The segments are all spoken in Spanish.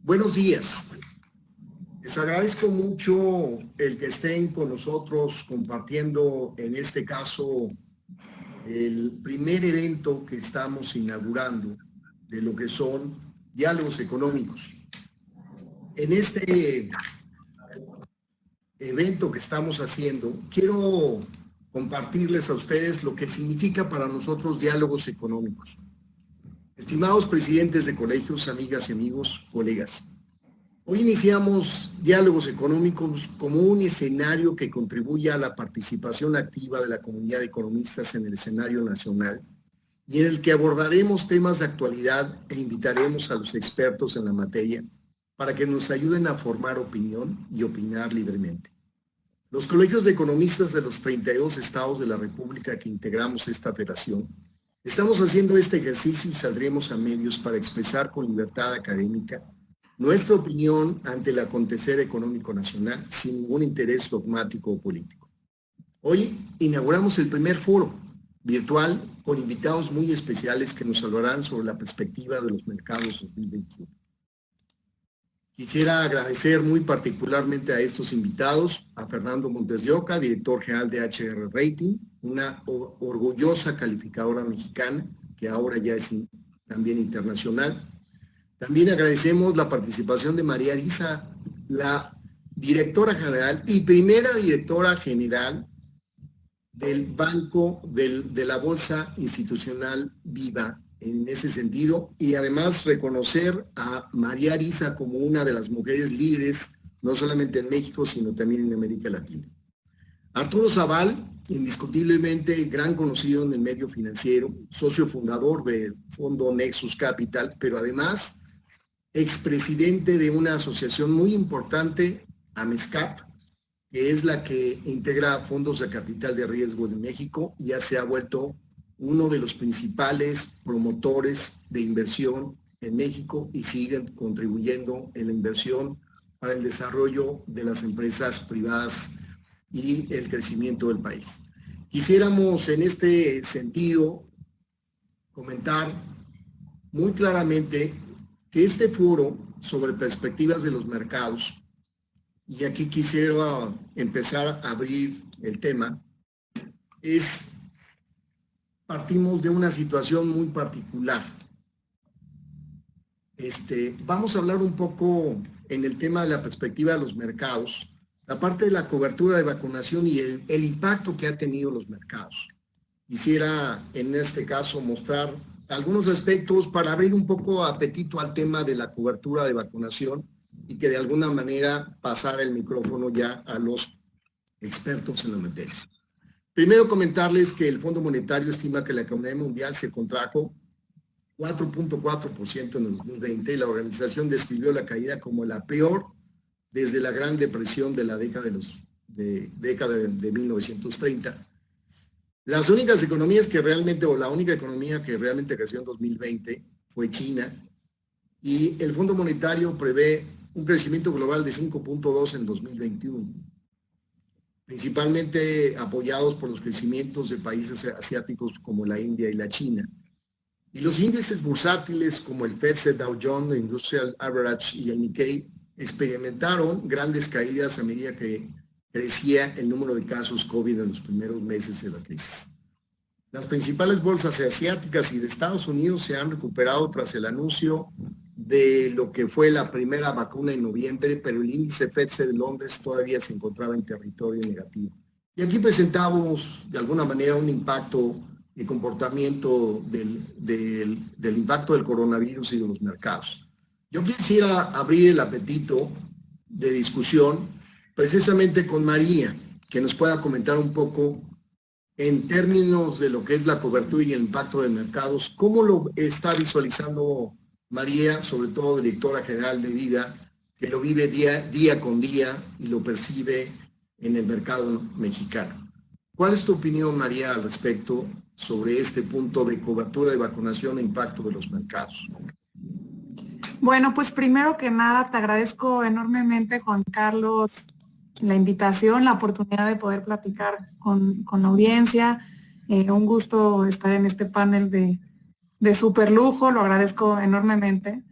Buenos días. Les agradezco mucho el que estén con nosotros compartiendo, en este caso, el primer evento que estamos inaugurando de lo que son diálogos económicos. En este evento que estamos haciendo, quiero compartirles a ustedes lo que significa para nosotros diálogos económicos. Estimados presidentes de colegios, amigas y amigos, colegas, hoy iniciamos diálogos económicos como un escenario que contribuye a la participación activa de la comunidad de economistas en el escenario nacional y en el que abordaremos temas de actualidad e invitaremos a los expertos en la materia para que nos ayuden a formar opinión y opinar libremente. Los colegios de economistas de los 32 estados de la República que integramos esta federación estamos haciendo este ejercicio y saldremos a medios para expresar con libertad académica nuestra opinión ante el acontecer económico nacional sin ningún interés dogmático o político. Hoy inauguramos el primer foro virtual con invitados muy especiales que nos hablarán sobre la perspectiva de los mercados 2021. Quisiera agradecer muy particularmente a estos invitados, a Fernando Montes de Oca, director general de HR Rating, una orgullosa calificadora mexicana que ahora ya es también internacional. También agradecemos la participación de María Arisa, la directora general y primera directora general del Banco de la Bolsa Institucional Viva en ese sentido, y además reconocer a María Arisa como una de las mujeres líderes, no solamente en México, sino también en América Latina. Arturo Zaval, indiscutiblemente gran conocido en el medio financiero, socio fundador del Fondo Nexus Capital, pero además expresidente de una asociación muy importante, AMESCAP, que es la que integra fondos de capital de riesgo de México y ya se ha vuelto uno de los principales promotores de inversión en México y siguen contribuyendo en la inversión para el desarrollo de las empresas privadas y el crecimiento del país. Quisiéramos en este sentido comentar muy claramente que este foro sobre perspectivas de los mercados, y aquí quisiera empezar a abrir el tema, partimos de una situación muy particular. Vamos a hablar un poco en el tema de la perspectiva de los mercados, la parte de la cobertura de vacunación y el impacto que ha tenido los mercados. Quisiera en este caso mostrar algunos aspectos para abrir un poco apetito al tema de la cobertura de vacunación y que de alguna manera pasara el micrófono ya a los expertos en la materia. Primero comentarles que el Fondo Monetario estima que la economía mundial se contrajo 4.4% en el 2020 y la organización describió la caída como la peor desde la Gran Depresión de la década de 1930. Las únicas economías que realmente, o la única economía que realmente creció en 2020 fue China, y el Fondo Monetario prevé un crecimiento global de 5.2 en 2021, principalmente apoyados por los crecimientos de países asiáticos como la India y la China. Y los índices bursátiles como el FTSE, Dow Jones, Industrial Average y el Nikkei experimentaron grandes caídas a medida que crecía el número de casos COVID en los primeros meses de la crisis. Las principales bolsas asiáticas y de Estados Unidos se han recuperado tras el anuncio de lo que fue la primera vacuna en noviembre, pero el índice FTSE de Londres todavía se encontraba en territorio negativo. Y aquí presentamos de alguna manera un impacto de comportamiento del impacto del coronavirus y de los mercados. Yo quisiera abrir el apetito de discusión precisamente con María, que nos pueda comentar un poco en términos de lo que es la cobertura y el impacto de mercados, cómo lo está visualizando María, sobre todo directora general de Viva, que lo vive día con día y lo percibe en el mercado mexicano. ¿Cuál es tu opinión, María, al respecto sobre este punto de cobertura de vacunación e impacto de los mercados? Bueno, pues primero que nada te agradezco enormemente, Juan Carlos, la invitación, la oportunidad de poder platicar con la audiencia. Un gusto estar en este panel de super lujo, lo agradezco enormemente.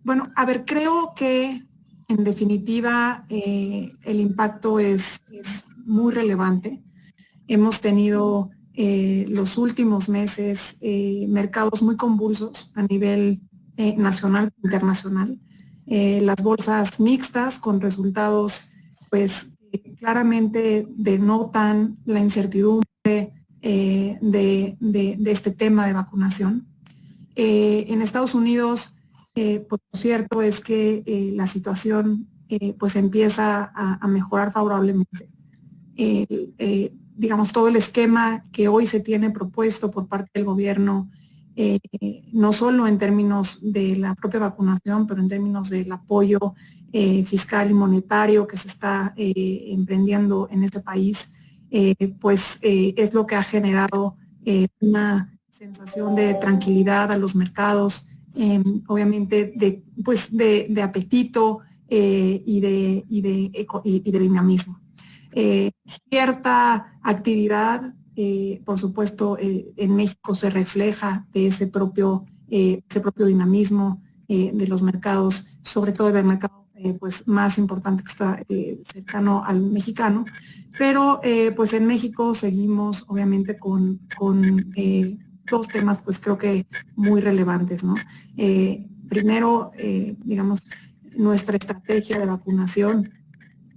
Bueno, a ver, creo que en definitiva el impacto es muy relevante. Hemos tenido los últimos meses mercados muy convulsos a nivel nacional e internacional. Las bolsas mixtas con resultados pues claramente denotan la incertidumbre de este tema de vacunación. En Estados Unidos, pues lo cierto es que la situación pues empieza a mejorar favorablemente. Digamos, todo el esquema que hoy se tiene propuesto por parte del gobierno, no solo en términos de la propia vacunación, pero en términos del apoyo fiscal y monetario que se está emprendiendo en este país, pues es lo que ha generado una sensación de tranquilidad a los mercados, obviamente de apetito y de dinamismo. Cierta actividad, por supuesto, en México se refleja de ese propio dinamismo de los mercados, sobre todo del mercado pues más importante que está cercano al mexicano, pero pues en México seguimos obviamente con dos temas pues creo que muy relevantes, ¿no? Primero, digamos, nuestra estrategia de vacunación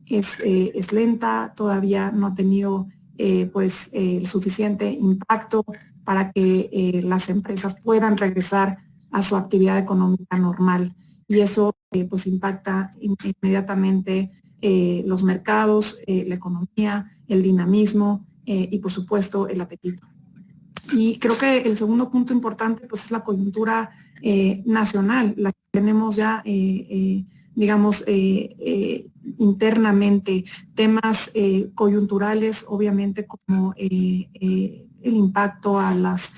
es lenta, todavía no ha tenido el suficiente impacto para que las empresas puedan regresar a su actividad económica normal. Y eso pues impacta inmediatamente los mercados, la economía, el dinamismo y por supuesto el apetito. Y creo que el segundo punto importante pues es la coyuntura nacional, la que tenemos ya digamos, internamente, temas coyunturales, obviamente, como el impacto a las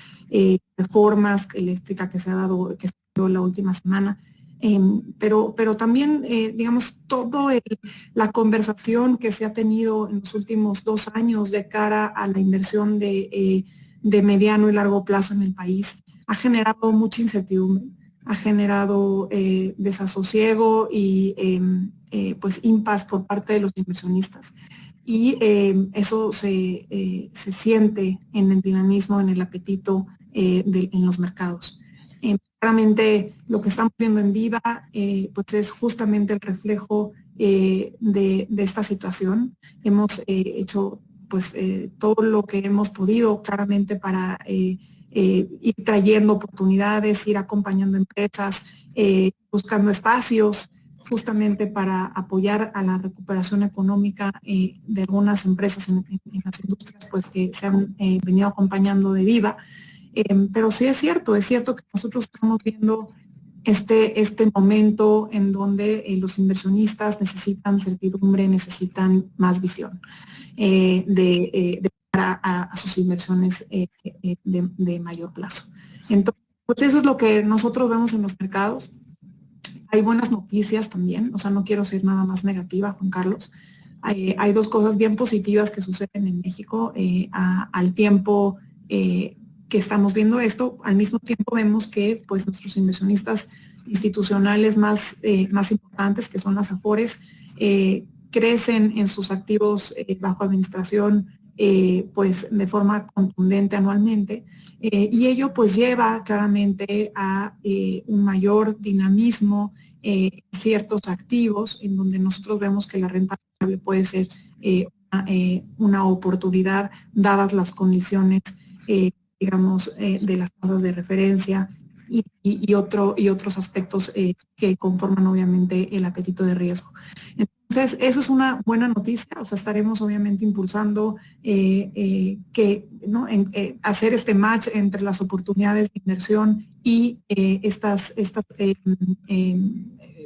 reformas eléctricas que se ha dado la última semana, pero también, digamos, la conversación que se ha tenido en los últimos 2 años de cara a la inversión de mediano y largo plazo en el país, ha generado mucha incertidumbre, ha generado desasosiego y pues impas por parte de los inversionistas. Y eso se siente en el dinamismo, en el apetito en los mercados. Claramente lo que estamos viendo en Viva pues es justamente el reflejo de esta situación. Hemos hecho pues todo lo que hemos podido claramente para ir trayendo oportunidades, ir acompañando empresas, buscando espacios justamente para apoyar a la recuperación económica de algunas empresas en las industrias pues, que se han venido acompañando de Viva. Pero sí es cierto que nosotros estamos viendo este momento en donde los inversionistas necesitan certidumbre, necesitan más visión de cara a sus inversiones de mayor plazo. Entonces, pues eso es lo que nosotros vemos en los mercados. Hay buenas noticias también, o sea, no quiero ser nada más negativa, Juan Carlos. Hay 2 cosas bien positivas que suceden en México al tiempo que estamos viendo esto. Al mismo tiempo vemos que pues nuestros inversionistas institucionales más importantes, que son las Afores, crecen en sus activos bajo administración pues de forma contundente anualmente y ello pues lleva claramente a un mayor dinamismo ciertos activos en donde nosotros vemos que la renta variable puede ser una oportunidad dadas las condiciones digamos de las tasas de referencia y otros aspectos que conforman obviamente el apetito de riesgo. Entonces, eso es una buena noticia, o sea, estaremos obviamente impulsando hacer este match entre las oportunidades de inversión y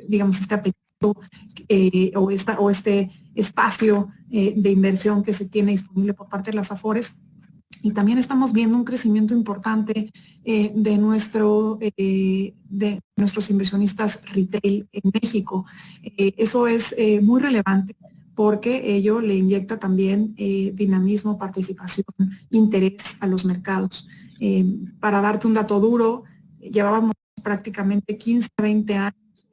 digamos, este apetito o este espacio de inversión que se tiene disponible por parte de las Afores. Y también estamos viendo un crecimiento importante de nuestros inversionistas retail en México. Eso es muy relevante porque ello le inyecta también dinamismo, participación, interés a los mercados. Para darte un dato duro, llevábamos prácticamente 15 a 20 años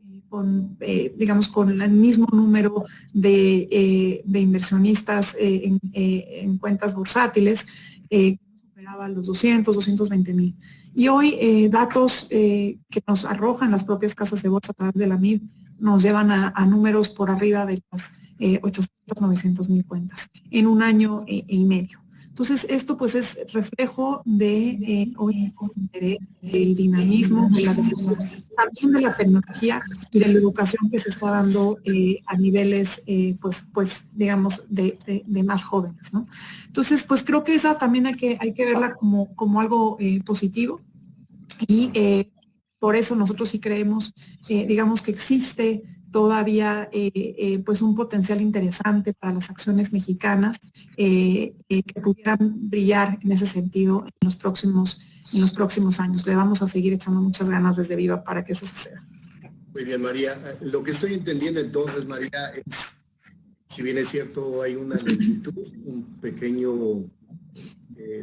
digamos, con el mismo número de inversionistas en cuentas bursátiles, superaba los 220,000. Y hoy datos que nos arrojan las propias casas de bolsa a través de la MIB nos llevan a números por arriba de las 800,000-900,000 cuentas en un año y medio. Entonces, esto pues es reflejo de del dinamismo, de también de la tecnología y de la educación que se está dando a niveles, digamos, de más jóvenes, ¿no? Entonces, pues creo que esa también hay que verla como algo positivo y por eso nosotros sí creemos, digamos, que existe todavía pues un potencial interesante para las acciones mexicanas que pudieran brillar en ese sentido en los próximos años. Le vamos a seguir echando muchas ganas desde Viva para que eso suceda. Muy bien, María. Lo que estoy entendiendo entonces, María, es, si bien es cierto, hay una lentitud, un pequeño,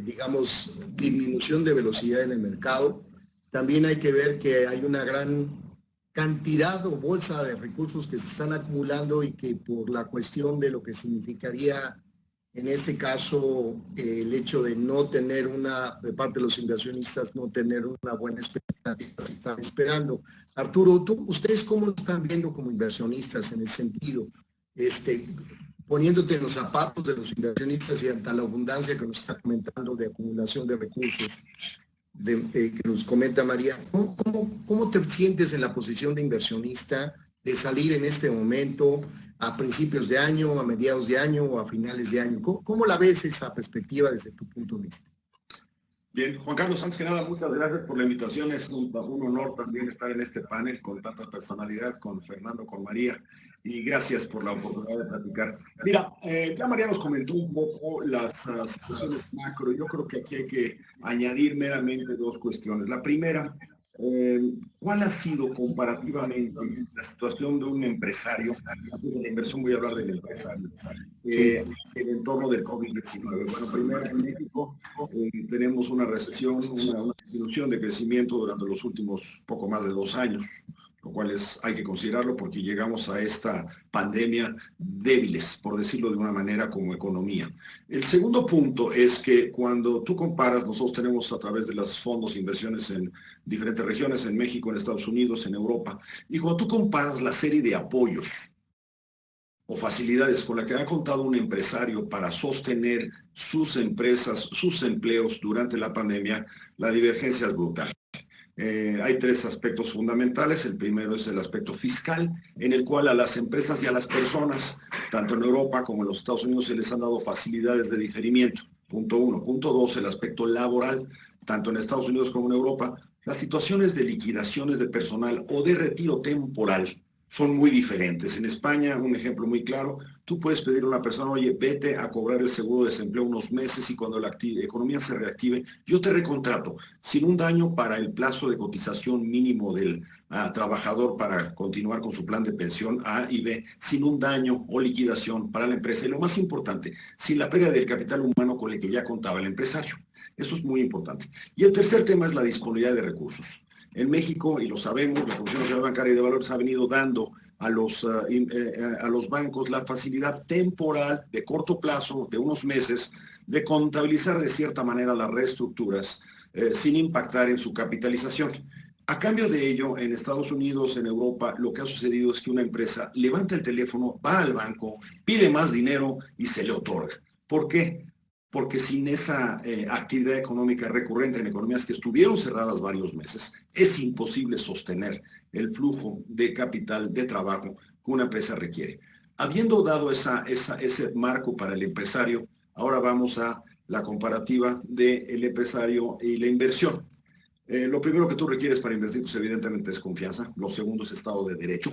digamos, disminución de velocidad en el mercado. También hay que ver que hay una gran cantidad o bolsa de recursos que se están acumulando y que por la cuestión de lo que significaría en este caso el hecho de no tener de parte de los inversionistas, no tener una buena expectativa, se están esperando. Arturo, ¿ustedes cómo lo están viendo como inversionistas en ese sentido? Poniéndote en los zapatos de los inversionistas y ante la abundancia que nos está comentando de acumulación de recursos, que nos comenta María, ¿cómo te sientes en la posición de inversionista de salir en este momento a principios de año, a mediados de año o a finales de año? ¿Cómo la ves esa perspectiva desde tu punto de vista? Bien, Juan Carlos, antes que nada, muchas gracias por la invitación. Es un honor también estar en este panel con tanta personalidad, con Fernando, con María, y gracias por la oportunidad de platicar. Mira, ya María nos comentó un poco las situaciones macro. Yo creo que aquí hay que añadir meramente dos cuestiones. La primera, ¿cuál ha sido comparativamente la situación de un empresario? Antes de la inversión voy a hablar del empresario. En el entorno del COVID-19. Bueno, primero en México tenemos una recesión, una disminución de crecimiento durante los últimos poco más de 2 años, lo cual hay que considerarlo porque llegamos a esta pandemia débiles, por decirlo de una manera, como economía. El segundo punto es que cuando tú comparas, nosotros tenemos a través de los fondos inversiones en diferentes regiones, en México, en Estados Unidos, en Europa, y cuando tú comparas la serie de apoyos o facilidades con la que ha contado un empresario para sostener sus empresas, sus empleos durante la pandemia, la divergencia es brutal. Hay 3 aspectos fundamentales. El primero es el aspecto fiscal, en el cual a las empresas y a las personas, tanto en Europa como en los Estados Unidos, se les han dado facilidades de diferimiento. Punto 1. Punto 2, el aspecto laboral, tanto en Estados Unidos como en Europa. Las situaciones de liquidaciones de personal o de retiro temporal son muy diferentes. En España, un ejemplo muy claro, tú puedes pedir a una persona, oye, vete a cobrar el seguro de desempleo unos meses y cuando la economía se reactive, yo te recontrato, sin un daño para el plazo de cotización mínimo del trabajador para continuar con su plan de pensión A y B, sin un daño o liquidación para la empresa. Y lo más importante, sin la pérdida del capital humano con el que ya contaba el empresario. Eso es muy importante. Y el tercer tema es la disponibilidad de recursos. En México, y lo sabemos, la Comisión Nacional Bancaria y de Valores ha venido dando a los bancos la facilidad temporal de corto plazo, de unos meses, de contabilizar de cierta manera las reestructuras sin impactar en su capitalización. A cambio de ello, en Estados Unidos, en Europa, lo que ha sucedido es que una empresa levanta el teléfono, va al banco, pide más dinero y se le otorga. ¿Por qué? Porque sin esa actividad económica recurrente en economías que estuvieron cerradas varios meses, es imposible sostener el flujo de capital, de trabajo que una empresa requiere. Habiendo dado ese marco para el empresario, ahora vamos a la comparativa del empresario y la inversión. Lo primero que tú requieres para invertir, pues evidentemente es confianza. Lo segundo es Estado de Derecho.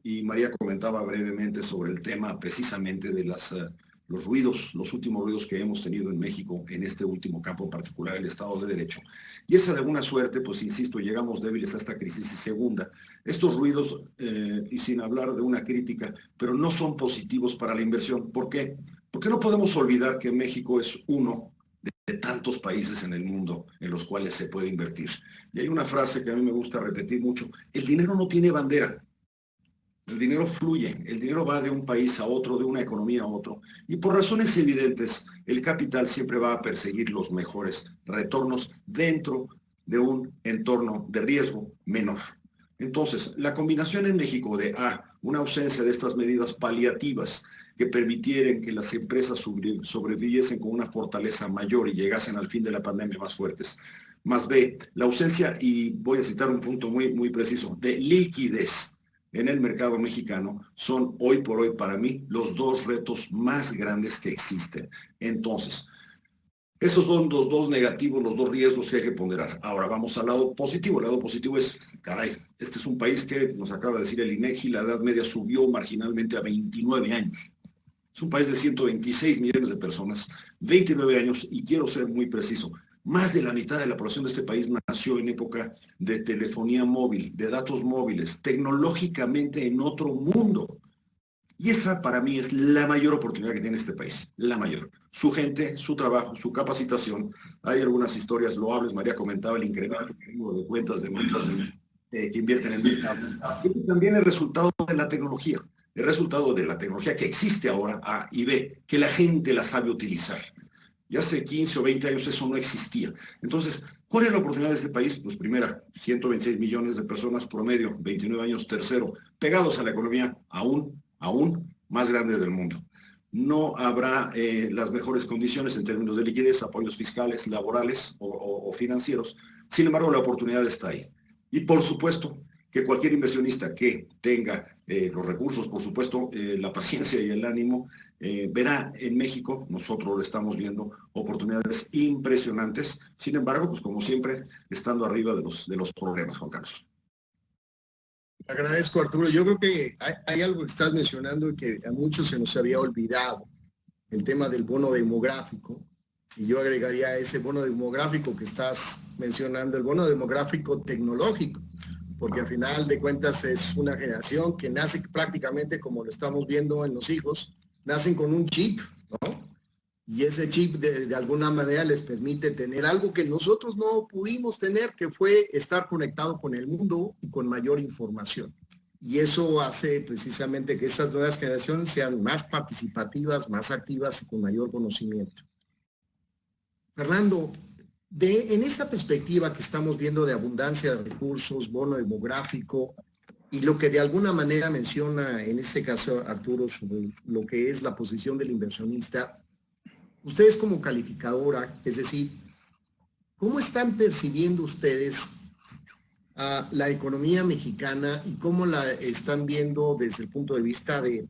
Y María comentaba brevemente sobre el tema precisamente de los ruidos, los últimos ruidos que hemos tenido en México en este último campo en particular, el Estado de Derecho. Y esa de alguna suerte, pues insisto, llegamos débiles a esta crisis. Y segunda, estos ruidos, y sin hablar de una crítica, pero no son positivos para la inversión. ¿Por qué? Porque no podemos olvidar que México es uno de tantos países en el mundo en los cuales se puede invertir. Y hay una frase que a mí me gusta repetir mucho: el dinero no tiene bandera. El dinero fluye, el dinero va de un país a otro, de una economía a otro, y por razones evidentes, el capital siempre va a perseguir los mejores retornos dentro de un entorno de riesgo menor. Entonces, la combinación en México de una ausencia de estas medidas paliativas que permitieran que las empresas sobreviviesen con una fortaleza mayor y llegasen al fin de la pandemia más fuertes, más B, la ausencia, y voy a citar un punto muy, muy preciso, de liquidez en el mercado mexicano, son hoy por hoy para mí los dos retos más grandes que existen. Entonces, esos son los dos negativos, los dos riesgos que hay que ponderar. Ahora vamos al lado positivo. El lado positivo es, caray, este es un país que nos acaba de decir el INEGI, la edad media subió marginalmente a 29 años. Es un país de 126 millones de personas, 29 años, y quiero ser muy preciso, más de la mitad de la población de este país nació en época de telefonía móvil, de datos móviles, tecnológicamente en otro mundo. Y esa para mí es la mayor oportunidad que tiene este país, la mayor. Su gente, su trabajo, su capacitación. Hay algunas historias loables, María comentaba el incremento de cuentas de que invierten en mercado. Y también el resultado de la tecnología, el resultado de la tecnología que existe ahora, A y B, que la gente la sabe utilizar. Y hace 15 o 20 años eso no existía. Entonces, ¿cuál es la oportunidad de este país? Pues primera, 126 millones de personas promedio, 29 años, tercero, pegados a la economía aún más grande del mundo. No habrá las mejores condiciones en términos de liquidez, apoyos fiscales, laborales o financieros. Sin embargo, la oportunidad está ahí. Y por supuesto, que cualquier inversionista que tenga los recursos, por supuesto, la paciencia y el ánimo, verá en México, nosotros lo estamos viendo, oportunidades impresionantes. Sin embargo, pues como siempre, estando arriba de los problemas, Juan Carlos. Te agradezco, Arturo. Yo creo que hay algo que estás mencionando y que a muchos se nos había olvidado, el tema del bono demográfico. Y yo agregaría a ese bono demográfico que estás mencionando, el bono demográfico tecnológico, porque al final de cuentas es una generación que nace prácticamente como lo estamos viendo en los hijos, nacen con un chip, ¿no? Y ese chip de alguna manera les permite tener algo que nosotros no pudimos tener, que fue estar conectado con el mundo y con mayor información. Y eso hace precisamente que estas nuevas generaciones sean más participativas, más activas y con mayor conocimiento. Fernando, en esta perspectiva que estamos viendo de abundancia de recursos, bono demográfico, y lo que de alguna manera menciona en este caso Arturo sobre lo que es la posición del inversionista, ustedes como calificadora, es decir, ¿cómo están percibiendo ustedes a la economía mexicana y cómo la están viendo desde el punto de vista de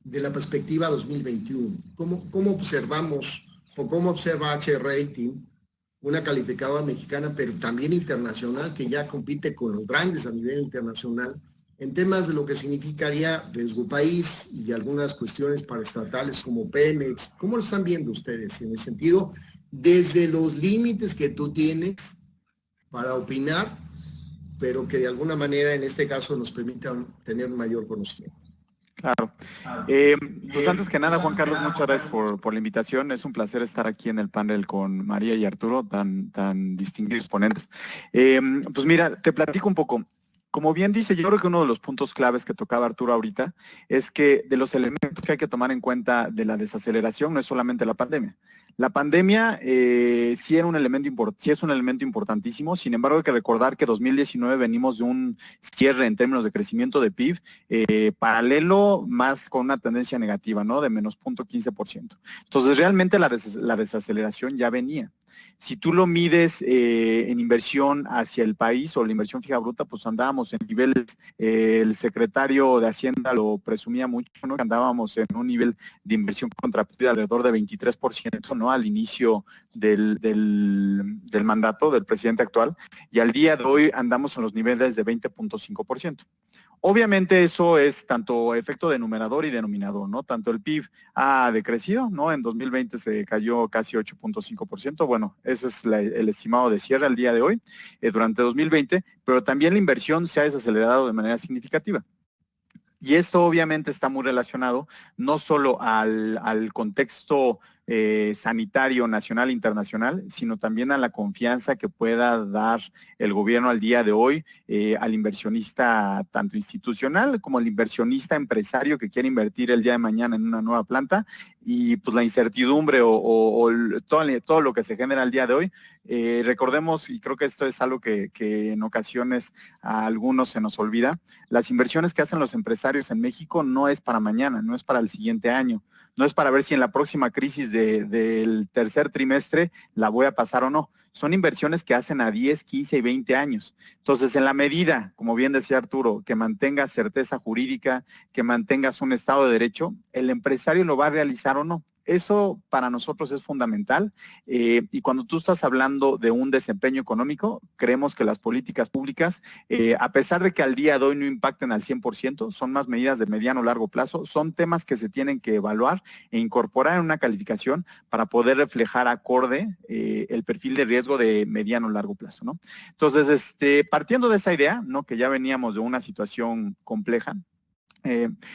la perspectiva 2021? ¿Cómo observamos o cómo observa HR Rating, una calificadora mexicana, pero también internacional, que ya compite con los grandes a nivel internacional, en temas de lo que significaría riesgo país y algunas cuestiones paraestatales como Pemex? ¿Cómo lo están viendo ustedes en el sentido, desde los límites que tú tienes para opinar, pero que de alguna manera en este caso nos permitan tener mayor conocimiento? Claro. Pues antes que nada, Juan Carlos, muchas gracias por la invitación. Es un placer estar aquí en el panel con María y Arturo, tan distinguidos ponentes. Pues mira, te platico un poco. Como bien dice, yo creo que uno de los puntos claves que tocaba Arturo ahorita es que de los elementos que hay que tomar en cuenta de la desaceleración no es solamente la pandemia. La pandemia sí es un elemento importantísimo. Sin embargo, hay que recordar que 2019 venimos de un cierre en términos de crecimiento de PIB paralelo, más con una tendencia negativa, ¿no? De menos 0.15%. Entonces, realmente la desaceleración ya venía. Si tú lo mides en inversión hacia el país o la inversión fija bruta, pues andábamos en niveles, el secretario de Hacienda lo presumía mucho, ¿no? Que andábamos en un nivel de inversión contra PIB alrededor de 23%, ¿no? Al inicio del mandato del presidente actual, y al día de hoy andamos en los niveles de 20.5%. Obviamente eso es tanto efecto de numerador y denominador, ¿no? Tanto el PIB ha decrecido, ¿no? En 2020 se cayó casi 8.5%. Bueno, ese es el estimado de cierre al día de hoy, durante 2020, pero también la inversión se ha desacelerado de manera significativa. Y esto obviamente está muy relacionado no solo al contexto sanitario nacional e internacional, sino también a la confianza que pueda dar el gobierno al día de hoy al inversionista tanto institucional como al inversionista empresario que quiere invertir el día de mañana en una nueva planta, y pues la incertidumbre o todo lo que se genera al día de hoy. Recordemos, y creo que esto es algo que en ocasiones a algunos se nos olvida, las inversiones que hacen los empresarios en México no es para mañana, no es para el siguiente año, no es para ver si en la próxima crisis del tercer trimestre la voy a pasar o no. Son inversiones que hacen a 10, 15 y 20 años. Entonces, en la medida, como bien decía Arturo, que mantengas certeza jurídica, que mantengas un Estado de Derecho, el empresario lo va a realizar o no. Eso para nosotros es fundamental, y cuando tú estás hablando de un desempeño económico, creemos que las políticas públicas, a pesar de que al día de hoy no impacten al 100%, son más medidas de mediano o largo plazo, son temas que se tienen que evaluar e incorporar en una calificación para poder reflejar acorde el perfil de riesgo de mediano o largo plazo, ¿no? Entonces, partiendo de esa idea, ¿no?, que ya veníamos de una situación compleja,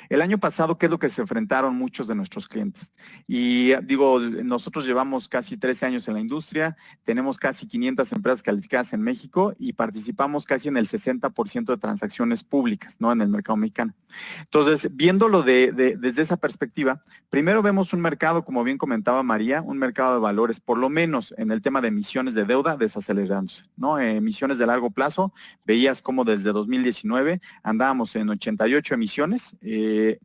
el año pasado, ¿qué es lo que se enfrentaron muchos de nuestros clientes? Y digo, nosotros llevamos casi 13 años en la industria, tenemos casi 500 empresas calificadas en México y participamos casi en el 60% de transacciones públicas, ¿no?, en el mercado mexicano. Entonces, viéndolo desde esa perspectiva, primero vemos un mercado, como bien comentaba María, un mercado de valores, por lo menos en el tema de emisiones de deuda, desacelerándose, ¿no? Emisiones de largo plazo, veías como desde 2019 andábamos en 88 emisiones.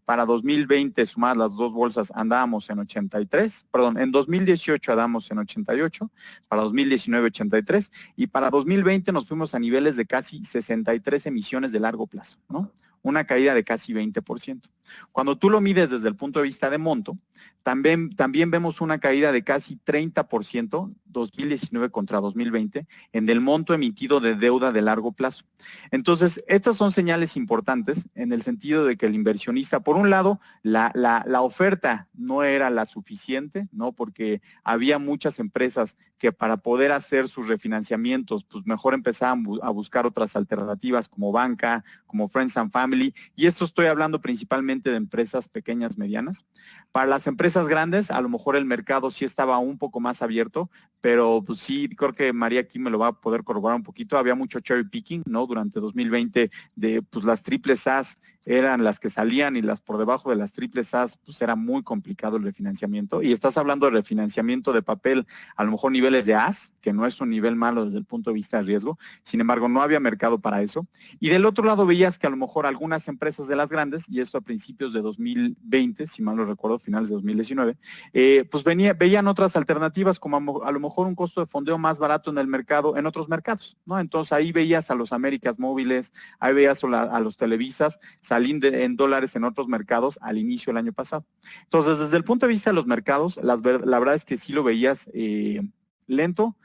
Para 2020, sumadas las dos bolsas, andábamos en 83, perdón, en 2018 andábamos en 88, para 2019 83, y para 2020 nos fuimos a niveles de casi 63 emisiones de largo plazo, ¿no? Una caída de casi 20%. Cuando tú lo mides desde el punto de vista de monto, también vemos una caída de casi 30%, 2019 contra 2020, en el monto emitido de deuda de largo plazo. Entonces, estas son señales importantes en el sentido de que el inversionista, por un lado, la oferta no era la suficiente, ¿no?, porque había muchas empresas que para poder hacer sus refinanciamientos, pues mejor empezaban a buscar otras alternativas como banca, como Friends and Family, y esto estoy hablando principalmente de empresas pequeñas, medianas. Para las empresas grandes, a lo mejor el mercado sí estaba un poco más abierto, pero pues sí, creo que María aquí me lo va a poder corroborar un poquito. Había mucho cherry picking, ¿no? Durante 2020, pues las triples A's eran las que salían y las por debajo de las triples A's, pues era muy complicado el refinanciamiento. Y estás hablando de refinanciamiento de papel, a lo mejor niveles de A's, que no es un nivel malo desde el punto de vista de riesgo. Sin embargo, no había mercado para eso. Y del otro lado veías que a lo mejor algunas empresas de las grandes, y esto a principios de 2020, si mal no recuerdo, finales de 2019, pues veían otras alternativas, como a lo mejor un costo de fondeo más barato en el mercado, en otros mercados, ¿no? Entonces ahí veías a los Américas Móviles, ahí veías a los Televisas saliendo en dólares en otros mercados al inicio del año pasado. Entonces, desde el punto de vista de los mercados, la verdad es que sí lo veías lento,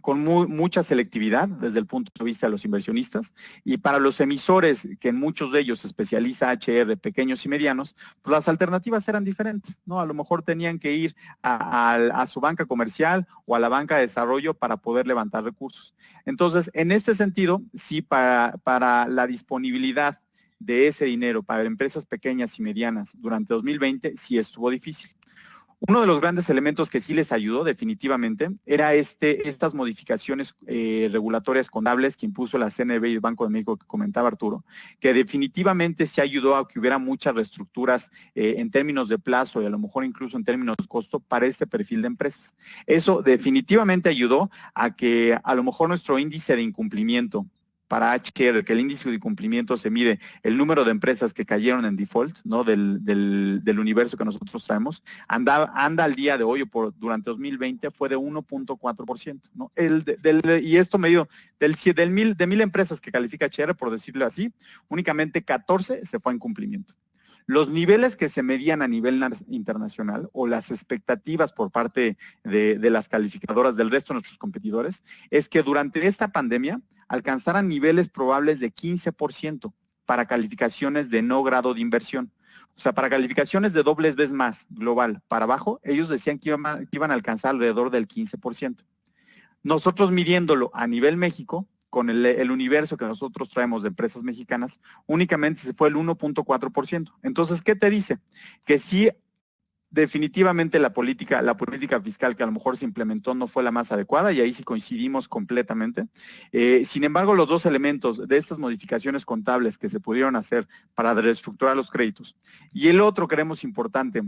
con mucha selectividad desde el punto de vista de los inversionistas, y para los emisores, que en muchos de ellos se especializa HR, pequeños y medianos, pues las alternativas eran diferentes, ¿no? A lo mejor tenían que ir a su banca comercial o a la banca de desarrollo para poder levantar recursos. Entonces, en este sentido, sí, para la disponibilidad de ese dinero para empresas pequeñas y medianas durante 2020, sí estuvo difícil. Uno de los grandes elementos que sí les ayudó definitivamente era estas modificaciones regulatorias contables que impuso la CNB y el Banco de México que comentaba Arturo, que definitivamente sí ayudó a que hubiera muchas reestructuras en términos de plazo y a lo mejor incluso en términos de costo para este perfil de empresas. Eso definitivamente ayudó a que a lo mejor nuestro índice de incumplimiento para HR, que el índice de cumplimiento se mide el número de empresas que cayeron en default, ¿no?, del universo que nosotros traemos, anda al día de hoy, durante 2020 fue de 1.4%, ¿no? Y esto medido de 1,000 empresas que califica HR, por decirlo así, únicamente 14 se fue en cumplimiento. Los niveles que se medían a nivel internacional o las expectativas por parte de las calificadoras del resto de nuestros competidores es que durante esta pandemia alcanzaran niveles probables de 15% para calificaciones de no grado de inversión. O sea, para calificaciones de dobles veces más global para abajo, ellos decían que iban a alcanzar alrededor del 15%. Nosotros midiéndolo a nivel México, con el universo que nosotros traemos de empresas mexicanas, únicamente se fue el 1.4%. Entonces, ¿qué te dice? Que sí definitivamente la política fiscal que a lo mejor se implementó no fue la más adecuada, y ahí sí coincidimos completamente. Sin embargo, los dos elementos de estas modificaciones contables que se pudieron hacer para reestructurar los créditos, y el otro creemos importante,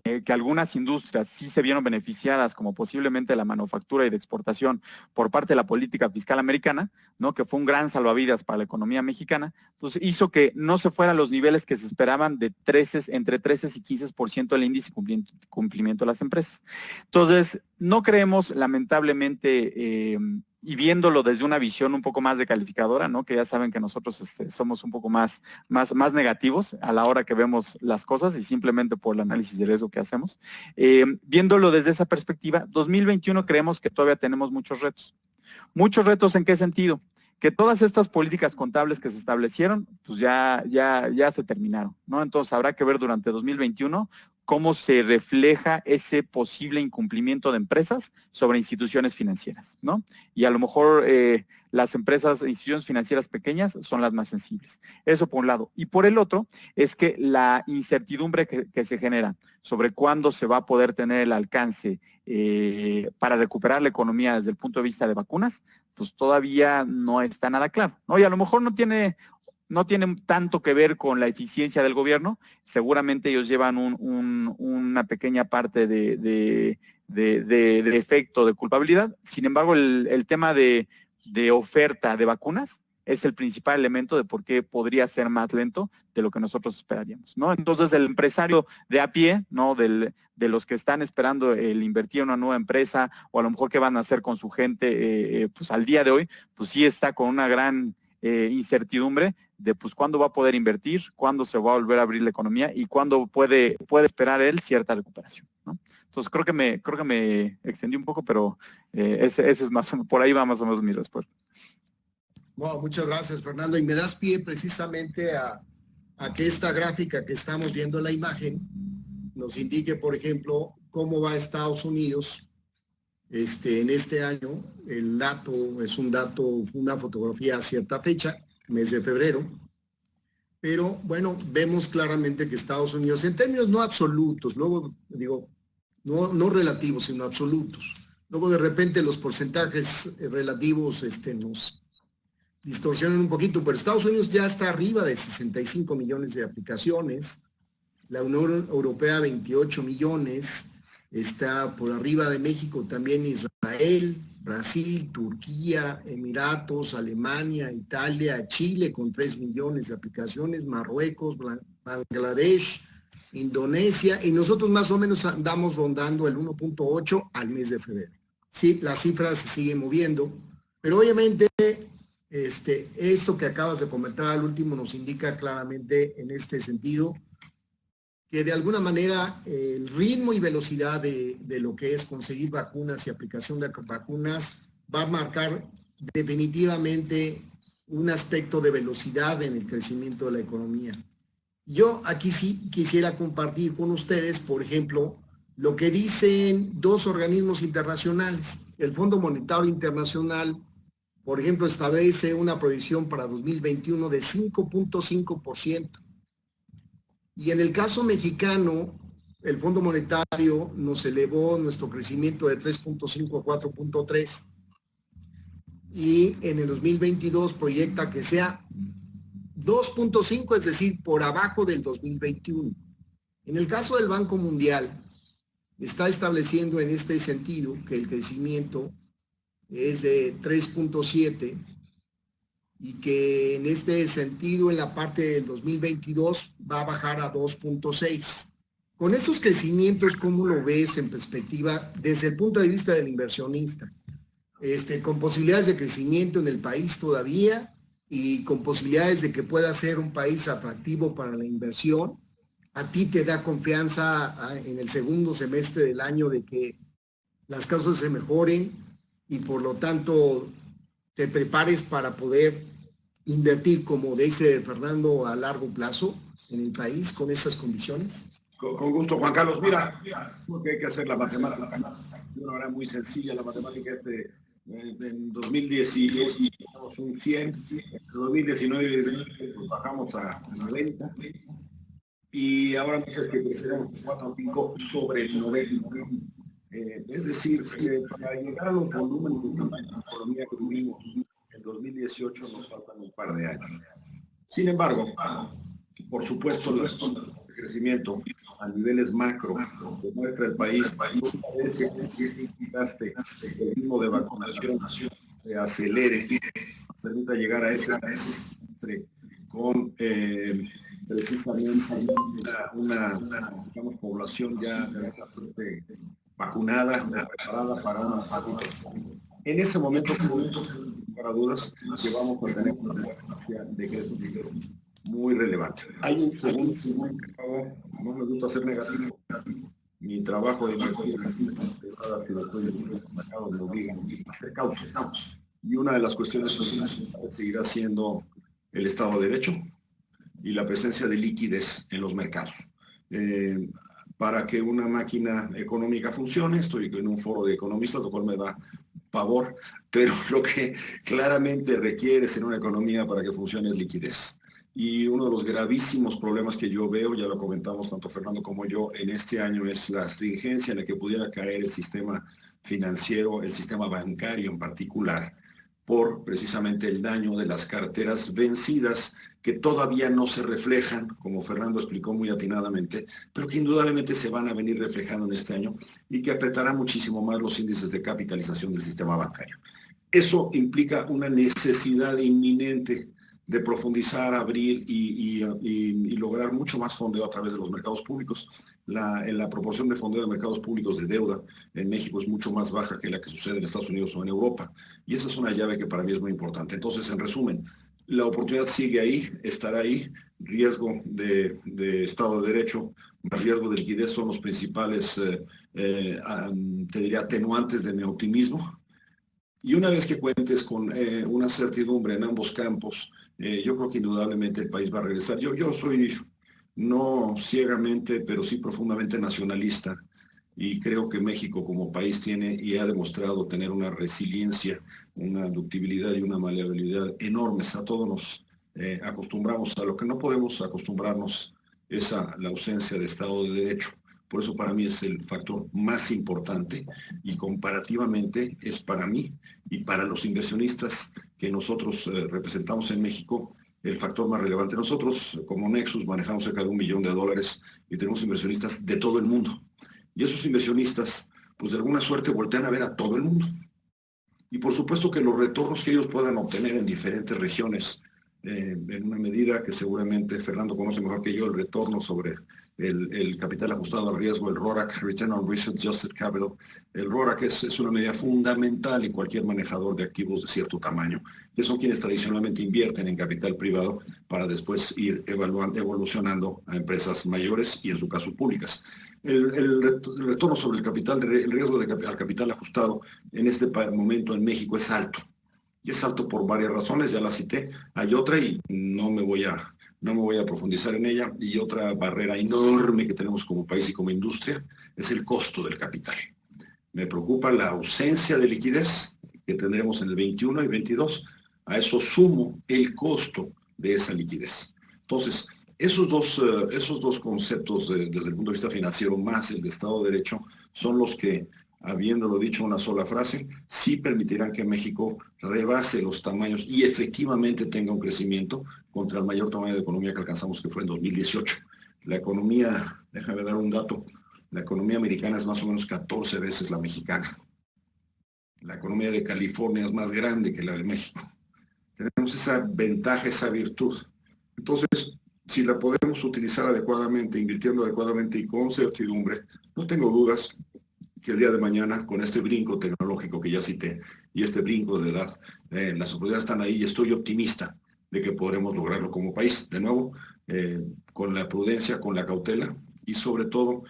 que algunas industrias sí se vieron beneficiadas, como posiblemente la manufactura y de exportación, por parte de la política fiscal americana, ¿no? Que fue un gran salvavidas para la economía mexicana, pues hizo que no se fueran los niveles que se esperaban de entre 13 y 15% del índice cumplimiento de las empresas. Entonces, no creemos, lamentablemente, y viéndolo desde una visión un poco más de calificadora, ¿no? Que ya saben que nosotros somos un poco más negativos a la hora que vemos las cosas, y simplemente por el análisis de riesgo que hacemos. Viéndolo desde esa perspectiva, 2021 creemos que todavía tenemos muchos retos. ¿Muchos retos en qué sentido? Que todas estas políticas contables que se establecieron, pues ya se terminaron, ¿no? Entonces habrá que ver durante 2021 cómo se refleja ese posible incumplimiento de empresas sobre instituciones financieras, ¿no? Y a lo mejor las empresas, instituciones financieras pequeñas son las más sensibles. Eso por un lado. Y por el otro, es que la incertidumbre que se genera sobre cuándo se va a poder tener el alcance para recuperar la economía desde el punto de vista de vacunas, pues todavía no está nada claro, ¿no? Y a lo mejor no tiene tanto que ver con la eficiencia del gobierno. Seguramente ellos llevan una pequeña parte de efecto de culpabilidad. Sin embargo, el tema de oferta de vacunas es el principal elemento de por qué podría ser más lento de lo que nosotros esperaríamos, ¿no? Entonces, el empresario de a pie, ¿no? De los que están esperando el invertir en una nueva empresa, o a lo mejor qué van a hacer con su gente, pues al día de hoy, pues sí está con una gran incertidumbre de pues cuándo va a poder invertir, cuándo se va a volver a abrir la economía y cuándo puede esperar él cierta recuperación, ¿no? Entonces creo que me extendí un poco, pero ese es más o menos, por ahí va más o menos mi respuesta. Bueno, muchas gracias, Fernando. Y me das pie precisamente a que esta gráfica que estamos viendo en la imagen nos indique, por ejemplo, cómo va Estados Unidos en este año. El dato es una fotografía a cierta fecha, mes de febrero, pero bueno, vemos claramente que Estados Unidos, en términos no absolutos, luego digo, no relativos, sino absolutos, luego de repente los porcentajes relativos nos distorsionan un poquito, pero Estados Unidos ya está arriba de 65 millones de aplicaciones, la Unión Europea 28 millones, está por arriba de México también Israel, Brasil, Turquía, Emiratos, Alemania, Italia, Chile con 3 millones de aplicaciones, Marruecos, Bangladesh, Indonesia, y nosotros más o menos andamos rondando el 1.8 al mes de febrero. Sí, las cifras se siguen moviendo, pero obviamente esto que acabas de comentar al último nos indica claramente en este sentido que de alguna manera el ritmo y velocidad de lo que es conseguir vacunas y aplicación de vacunas va a marcar definitivamente un aspecto de velocidad en el crecimiento de la economía. Yo aquí sí quisiera compartir con ustedes, por ejemplo, lo que dicen dos organismos internacionales. El Fondo Monetario Internacional, por ejemplo, establece una proyección para 2021 de 5.5%. Y en el caso mexicano, el Fondo Monetario nos elevó nuestro crecimiento de 3.5 a 4.3. Y en el 2022 proyecta que sea 2.5, es decir, por abajo del 2021. En el caso del Banco Mundial, está estableciendo en este sentido que el crecimiento es de 3.7 y que en este sentido en la parte del 2022 va a bajar a 2.6. Con estos crecimientos, ¿cómo lo ves en perspectiva desde el punto de vista del inversionista? Con posibilidades de crecimiento en el país todavía y con posibilidades de que pueda ser un país atractivo para la inversión. ¿A ti te da confianza en el segundo semestre del año de que las cosas se mejoren y por lo tanto te prepares para poder invertir, como dice Fernando, a largo plazo en el país con estas condiciones? Con gusto, Juan Carlos. Mira, porque hay que hacer la matemática de una manera muy sencilla. La matemática es en 2010 teníamos un 100, en 2019 pues bajamos a 90. y ahora me dices que creceremos 4 o 5 sobre el 90. Es decir, para llegar a los volúmenes de economía que tuvimos en 2018 nos faltan un par de años. Sin embargo, por supuesto, el crecimiento a niveles macro que muestra el país, el ritmo de vacunación se acelere, permita llegar a ese con precisamente una digamos, población ya vacunada, preparada para una pandemia. En ese momento, para dudas, que vamos a tener una tasa de crecimiento muy relevante. Hay un segundo, por favor, no me gusta ser negativo. Mi trabajo de mercado me obliga a hacer causa. Y una de las cuestiones seguirá siendo el Estado de Derecho y la presencia de liquidez en los mercados. Para que una máquina económica funcione, estoy en un foro de economistas, lo cual me da pavor, pero lo que claramente requiere en una economía para que funcione es liquidez. Y uno de los gravísimos problemas que yo veo, ya lo comentamos tanto Fernando como yo, en este año es la astringencia en la que pudiera caer el sistema financiero, el sistema bancario en particular, por precisamente el daño de las carteras vencidas que todavía no se reflejan, como Fernando explicó muy atinadamente, pero que indudablemente se van a venir reflejando en este año y que apretará muchísimo más los índices de capitalización del sistema bancario. Eso implica una necesidad inminente de profundizar, abrir y lograr mucho más fondeo a través de los mercados públicos. La proporción de fondeo de mercados públicos de deuda en México es mucho más baja que la que sucede en Estados Unidos o en Europa. Y esa es una llave que para mí es muy importante. Entonces, en resumen, la oportunidad sigue ahí, estará ahí. Riesgo de Estado de Derecho, más riesgo de liquidez son los principales, te diría, atenuantes de mi optimismo. Y una vez que cuentes con una certidumbre en ambos campos, yo creo que indudablemente el país va a regresar. Yo soy no ciegamente, pero sí profundamente nacionalista y creo que México como país tiene y ha demostrado tener una resiliencia, una ductibilidad y una maleabilidad enormes. A todos nos acostumbramos a lo que no podemos acostumbrarnos es a la ausencia de Estado de Derecho. Por eso para mí es el factor más importante y comparativamente es para mí y para los inversionistas que nosotros representamos en México el factor más relevante. Nosotros como Nexus manejamos cerca de $1 billón y tenemos inversionistas de todo el mundo. Y esos inversionistas pues de alguna suerte voltean a ver a todo el mundo. Y por supuesto que los retornos que ellos puedan obtener en diferentes regiones, en una medida que seguramente Fernando conoce mejor que yo, el retorno sobre el capital ajustado al riesgo, el RORAC, Return on Risk Adjusted Capital. El RORAC es una medida fundamental en cualquier manejador de activos de cierto tamaño, que son quienes tradicionalmente invierten en capital privado para después ir evolucionando a empresas mayores y en su caso públicas. El retorno sobre el riesgo al capital ajustado en este momento en México es alto. Y es alto por varias razones, ya la cité. Hay otra y no me voy a profundizar en ella. Y otra barrera enorme que tenemos como país y como industria es el costo del capital. Me preocupa la ausencia de liquidez que tendremos en el 21 y 22. A eso sumo el costo de esa liquidez. Entonces, esos dos conceptos desde el punto de vista financiero más el de Estado de Derecho son los que, habiéndolo dicho una sola frase, sí permitirán que México rebase los tamaños y efectivamente tenga un crecimiento contra el mayor tamaño de economía que alcanzamos, que fue en 2018. La economía, déjame dar un dato, la economía americana es más o menos 14 veces la mexicana. La economía de California es más grande que la de México. Tenemos esa ventaja, esa virtud. Entonces, si la podemos utilizar adecuadamente, invirtiendo adecuadamente y con certidumbre, no tengo dudas que el día de mañana, con este brinco tecnológico que ya cité y este brinco de edad, las oportunidades están ahí y estoy optimista de que podremos lograrlo como país. De nuevo, con la prudencia, con la cautela y sobre todo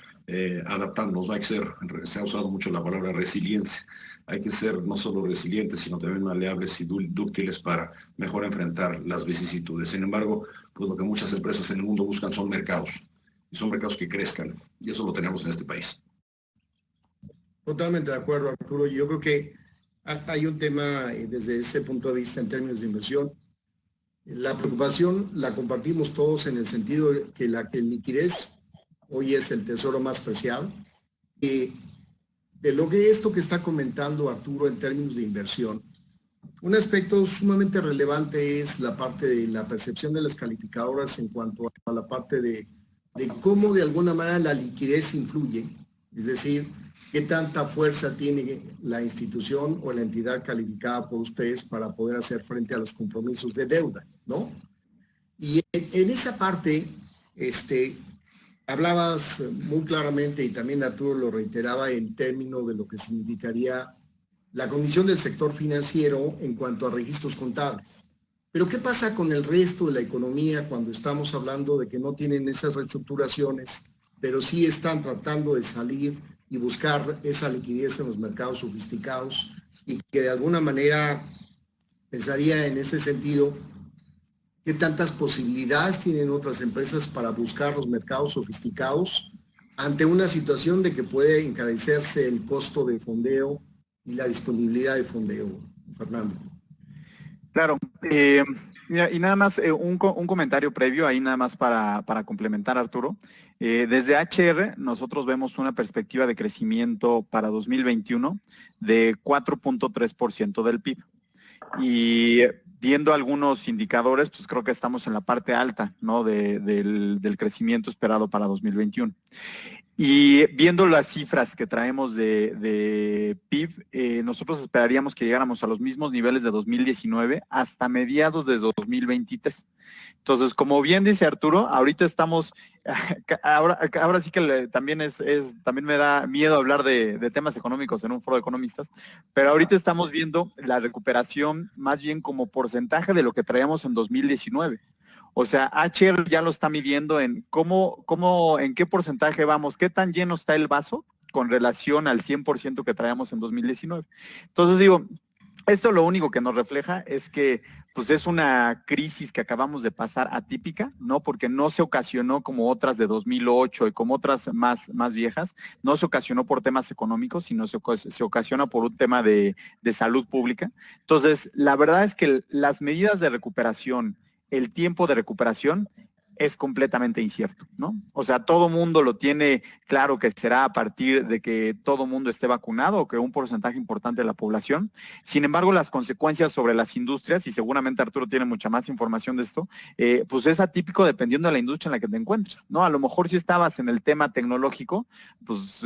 adaptándonos. No hay que ser, se ha usado mucho la palabra resiliencia. Hay que ser no solo resilientes, sino también maleables y dúctiles para mejor enfrentar las vicisitudes. Sin embargo, pues lo que muchas empresas en el mundo buscan son mercados. Y son mercados que crezcan. Y eso lo tenemos en este país. Totalmente de acuerdo, Arturo. Yo creo que hay un tema desde ese punto de vista en términos de inversión. La preocupación la compartimos todos en el sentido de que la liquidez hoy es el tesoro más preciado. Y de lo que esto que está comentando Arturo en términos de inversión, un aspecto sumamente relevante es la parte de la percepción de las calificadoras en cuanto a la parte de cómo de alguna manera la liquidez influye, es decir, qué tanta fuerza tiene la institución o la entidad calificada por ustedes para poder hacer frente a los compromisos de deuda, ¿no? Y en esa parte, hablabas muy claramente, y también Arturo lo reiteraba, en términos de lo que significaría la condición del sector financiero en cuanto a registros contables. Pero ¿qué pasa con el resto de la economía cuando estamos hablando de que no tienen esas reestructuraciones, pero sí están tratando de salir y buscar esa liquidez en los mercados sofisticados, y que de alguna manera pensaría en este sentido, ¿qué tantas posibilidades tienen otras empresas para buscar los mercados sofisticados ante una situación de que puede encarecerse el costo de fondeo y la disponibilidad de fondeo, Fernando? Claro. Mira, y nada más un comentario previo ahí nada más para complementar, Arturo. Desde HR nosotros vemos una perspectiva de crecimiento para 2021 de 4.3% del PIB. Y viendo algunos indicadores, pues creo que estamos en la parte alta, ¿no? del crecimiento esperado para 2021. Y viendo las cifras que traemos de PIB, nosotros esperaríamos que llegáramos a los mismos niveles de 2019 hasta mediados de 2023. Entonces, como bien dice Arturo, ahorita estamos, ahora sí que también me da miedo hablar de temas económicos en un foro de economistas, pero ahorita estamos viendo la recuperación más bien como porcentaje de lo que traíamos en 2019. O sea, HR ya lo está midiendo en en qué porcentaje vamos, qué tan lleno está el vaso con relación al 100% que traíamos en 2019. Entonces digo, esto lo único que nos refleja es que pues es una crisis que acabamos de pasar atípica, ¿no? Porque no se ocasionó como otras de 2008 y como otras más viejas, no se ocasionó por temas económicos, sino se ocasiona por un tema de salud pública. Entonces, la verdad es que las medidas de recuperación, el tiempo de recuperación es completamente incierto, ¿no? O sea, todo mundo lo tiene claro que será a partir de que todo mundo esté vacunado o que un porcentaje importante de la población. Sin embargo, las consecuencias sobre las industrias, y seguramente Arturo tiene mucha más información de esto, pues es atípico dependiendo de la industria en la que te encuentres, ¿no? A lo mejor si estabas en el tema tecnológico, pues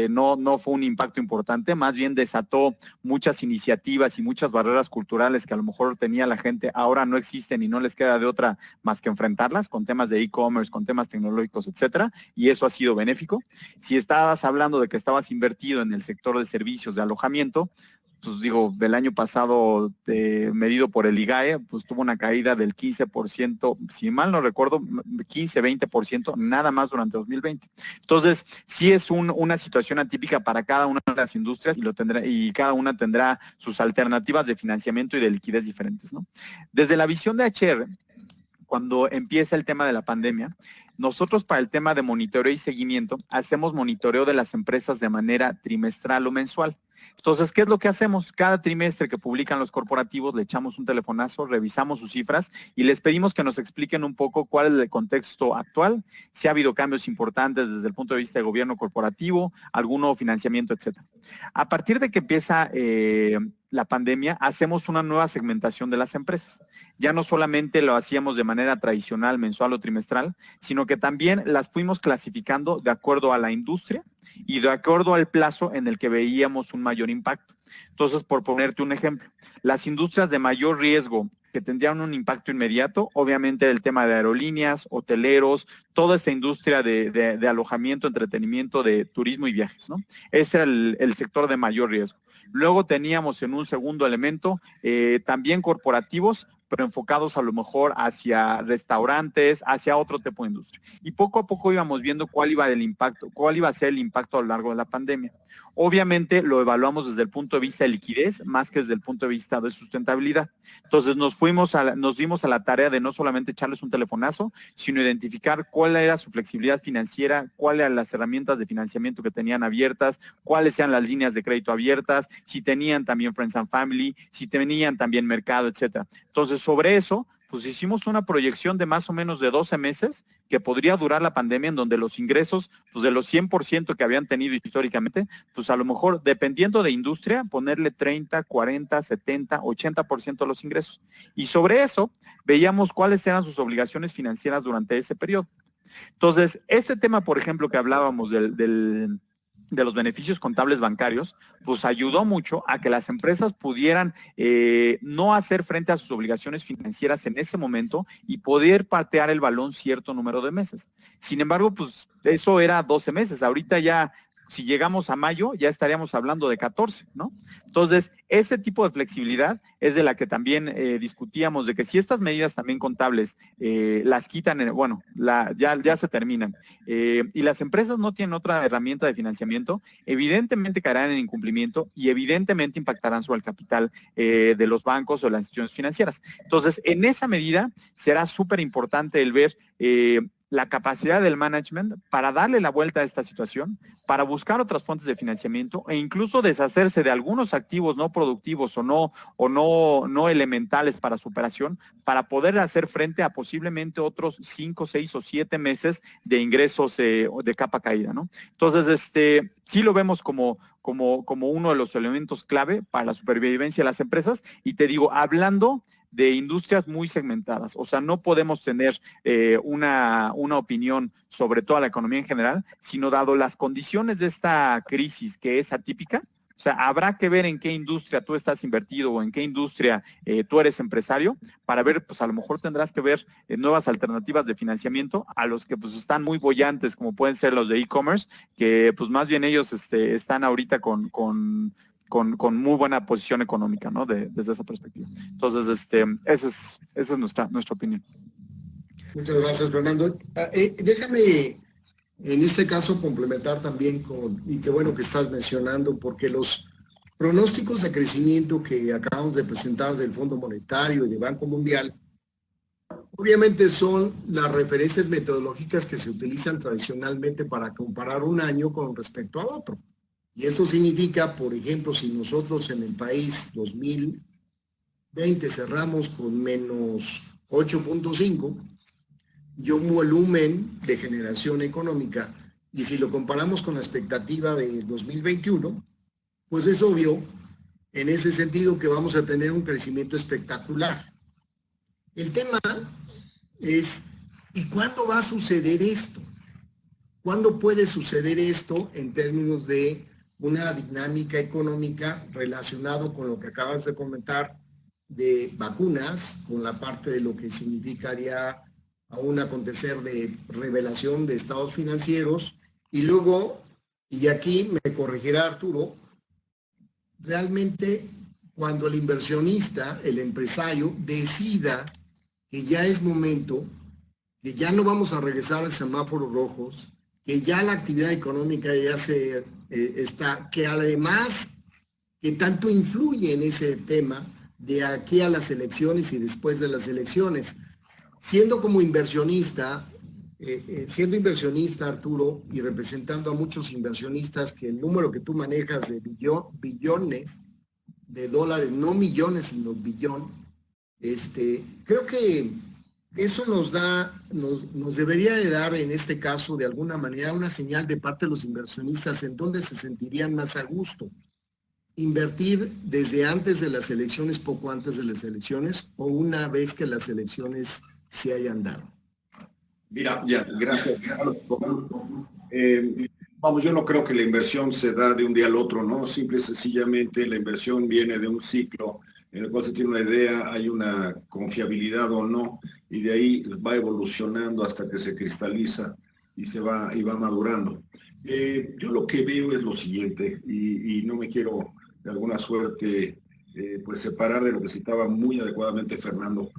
no fue un impacto importante, más bien desató muchas iniciativas y muchas barreras culturales que a lo mejor tenía la gente, ahora no existen y no les queda de otra más que enfrentarlas con temas de e-commerce, con temas tecnológicos, etcétera, y eso ha sido benéfico. Si estabas hablando de que estabas invertido en el sector de servicios de alojamiento, pues digo, del año pasado medido por el IGAE, pues tuvo una caída del 15%, si mal no recuerdo, 15-20%, nada más durante 2020. Entonces, sí es una situación atípica para cada una de las industrias y cada una tendrá sus alternativas de financiamiento y de liquidez diferentes, ¿no? Desde la visión de HR, cuando empieza el tema de la pandemia, nosotros para el tema de monitoreo y seguimiento, hacemos monitoreo de las empresas de manera trimestral o mensual. Entonces, ¿qué es lo que hacemos? Cada trimestre que publican los corporativos, le echamos un telefonazo, revisamos sus cifras y les pedimos que nos expliquen un poco cuál es el contexto actual, si ha habido cambios importantes desde el punto de vista de gobierno corporativo, algún nuevo financiamiento, etcétera. A partir de que empieza la pandemia, hacemos una nueva segmentación de las empresas. Ya no solamente lo hacíamos de manera tradicional, mensual o trimestral, sino que también las fuimos clasificando de acuerdo a la industria y de acuerdo al plazo en el que veíamos un mayor impacto. Entonces, por ponerte un ejemplo, las industrias de mayor riesgo que tendrían un impacto inmediato, obviamente el tema de aerolíneas, hoteleros, toda esa industria de alojamiento, entretenimiento, de turismo y viajes, ¿no? Ese era el sector de mayor riesgo. Luego teníamos en un segundo elemento también corporativos, pero enfocados a lo mejor hacia restaurantes, hacia otro tipo de industria. Y poco a poco íbamos viendo cuál iba a ser el impacto a lo largo de la pandemia. Obviamente lo evaluamos desde el punto de vista de liquidez, más que desde el punto de vista de sustentabilidad. Entonces nos dimos a la tarea de no solamente echarles un telefonazo, sino identificar cuál era su flexibilidad financiera, cuáles eran las herramientas de financiamiento que tenían abiertas, cuáles eran las líneas de crédito abiertas, si tenían también Friends and Family, si tenían también mercado, etcétera. Entonces, sobre eso, pues hicimos una proyección de más o menos de 12 meses que podría durar la pandemia, en donde los ingresos, pues de los 100% que habían tenido históricamente, pues a lo mejor, dependiendo de industria, ponerle 30, 40, 70, 80% de los ingresos. Y sobre eso, veíamos cuáles eran sus obligaciones financieras durante ese periodo. Entonces, este tema, por ejemplo, que hablábamos de los beneficios contables bancarios, pues ayudó mucho a que las empresas pudieran no hacer frente a sus obligaciones financieras en ese momento y poder patear el balón cierto número de meses. Sin embargo, pues eso era 12 meses. Ahorita ya, si llegamos a mayo, ya estaríamos hablando de 14, ¿no? Entonces, ese tipo de flexibilidad es de la que también discutíamos, de que si estas medidas también contables las quitan, ya se terminan, y las empresas no tienen otra herramienta de financiamiento, evidentemente caerán en incumplimiento y evidentemente impactarán sobre el capital de los bancos o las instituciones financieras. Entonces, en esa medida será súper importante el ver la capacidad del management para darle la vuelta a esta situación, para buscar otras fuentes de financiamiento e incluso deshacerse de algunos activos no productivos o no elementales para su operación, para poder hacer frente a posiblemente otros 5, 6 o 7 meses de ingresos de capa caída, ¿no? Entonces, sí lo vemos como uno de los elementos clave para la supervivencia de las empresas. Y te digo, hablando de industrias muy segmentadas, o sea, no podemos tener una opinión sobre toda la economía en general, sino dado las condiciones de esta crisis que es atípica. O sea, habrá que ver en qué industria tú estás invertido o en qué industria tú eres empresario para ver, pues a lo mejor tendrás que ver nuevas alternativas de financiamiento a los que pues están muy bollantes, como pueden ser los de e-commerce, que pues más bien ellos están ahorita con muy buena posición económica, ¿no? Desde esa perspectiva. Entonces, esa es nuestra opinión. Muchas gracias, Fernando. Déjame en este caso complementar también y qué bueno que estás mencionando, porque los pronósticos de crecimiento que acabamos de presentar del Fondo Monetario y de Banco Mundial, obviamente son las referencias metodológicas que se utilizan tradicionalmente para comparar un año con respecto a otro. Y esto significa, por ejemplo, si nosotros en el país 2020 cerramos con menos 8.5, y un volumen de generación económica, y si lo comparamos con la expectativa de 2021, pues es obvio en ese sentido que vamos a tener un crecimiento espectacular. El tema es, ¿y cuándo va a suceder esto? ¿Cuándo puede suceder esto en términos de una dinámica económica relacionado con lo que acabas de comentar de vacunas, con la parte de lo que significaría a un acontecer de revelación de estados financieros? Y luego, y aquí me corregirá Arturo, realmente cuando el inversionista, el empresario, decida que ya es momento, que ya no vamos a regresar a semáforos rojos, que ya la actividad económica ya está, que además que tanto influye en ese tema de aquí a las elecciones y después de las elecciones. Siendo inversionista, Arturo, y representando a muchos inversionistas, que el número que tú manejas de billones de dólares, no millones, sino billón, creo que eso nos debería de dar en este caso, de alguna manera, una señal de parte de los inversionistas en donde se sentirían más a gusto. Invertir desde antes de las elecciones, poco antes de las elecciones, o una vez que las elecciones se hayan dado. Mira, ya, gracias. Vamos, yo no creo que la inversión se da de un día al otro, ¿no? Simple y sencillamente la inversión viene de un ciclo en el cual se tiene una idea, hay una confiabilidad o no, y de ahí va evolucionando hasta que se cristaliza y va madurando. Yo lo que veo es lo siguiente, y no me quiero de alguna suerte pues separar de lo que citaba muy adecuadamente Fernando.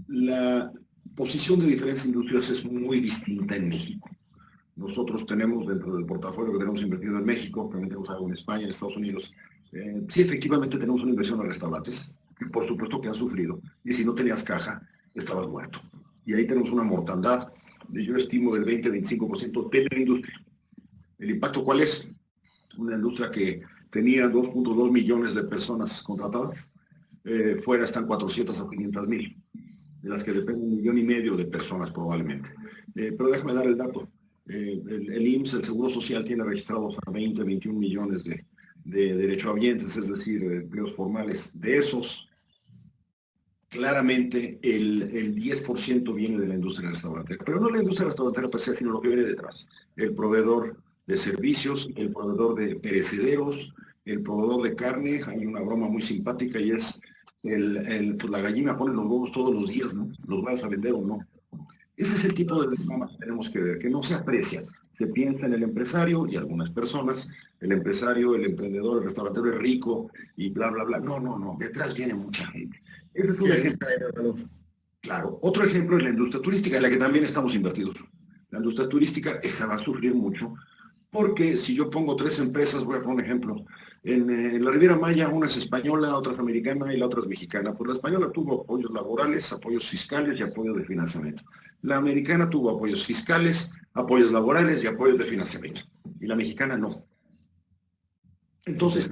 La posición de diferentes industrias es muy distinta en México. Nosotros tenemos dentro del portafolio que tenemos invertido en México, también tenemos algo en España, en Estados Unidos. Sí, efectivamente tenemos una inversión en restaurantes, que por supuesto que han sufrido, y si no tenías caja, estabas muerto. Y ahí tenemos una mortandad, yo estimo del 20-25% de la industria. ¿El impacto cuál es? Una industria que tenía 2.2 millones de personas contratadas, fuera están 400 o 500 mil. de las que depende 1,5 millones de personas probablemente. Pero déjame dar el dato. El IMSS, el Seguro Social, tiene registrados a 20, 21 millones de derechohabientes, es decir, de empleos formales. De esos, claramente el 10% viene de la industria restaurantera. Pero no la industria restaurantera per se, sino lo que viene detrás. El proveedor de servicios, el proveedor de perecederos, el proveedor de carne. Hay una broma muy simpática y es pues la gallina pone los huevos todos los días, ¿no? ¿Los vas a vender o no? Ese es el tipo de drama que tenemos que ver, que no se aprecia. Se piensa en el empresario y algunas personas, el empresario, el emprendedor, el restaurantero es rico y bla, bla, bla. No, no, no, detrás viene mucha gente. Ese es un ejemplo. Claro, otro ejemplo es la industria turística, en la que también estamos invertidos. La industria turística, esa va a sufrir mucho, porque si yo pongo 3 empresas, voy a poner un ejemplo. En la Riviera Maya, una es española, otra es americana y la otra es mexicana. Pues la española tuvo apoyos laborales, apoyos fiscales y apoyos de financiamiento. La americana tuvo apoyos fiscales, apoyos laborales y apoyos de financiamiento. Y la mexicana no. Entonces,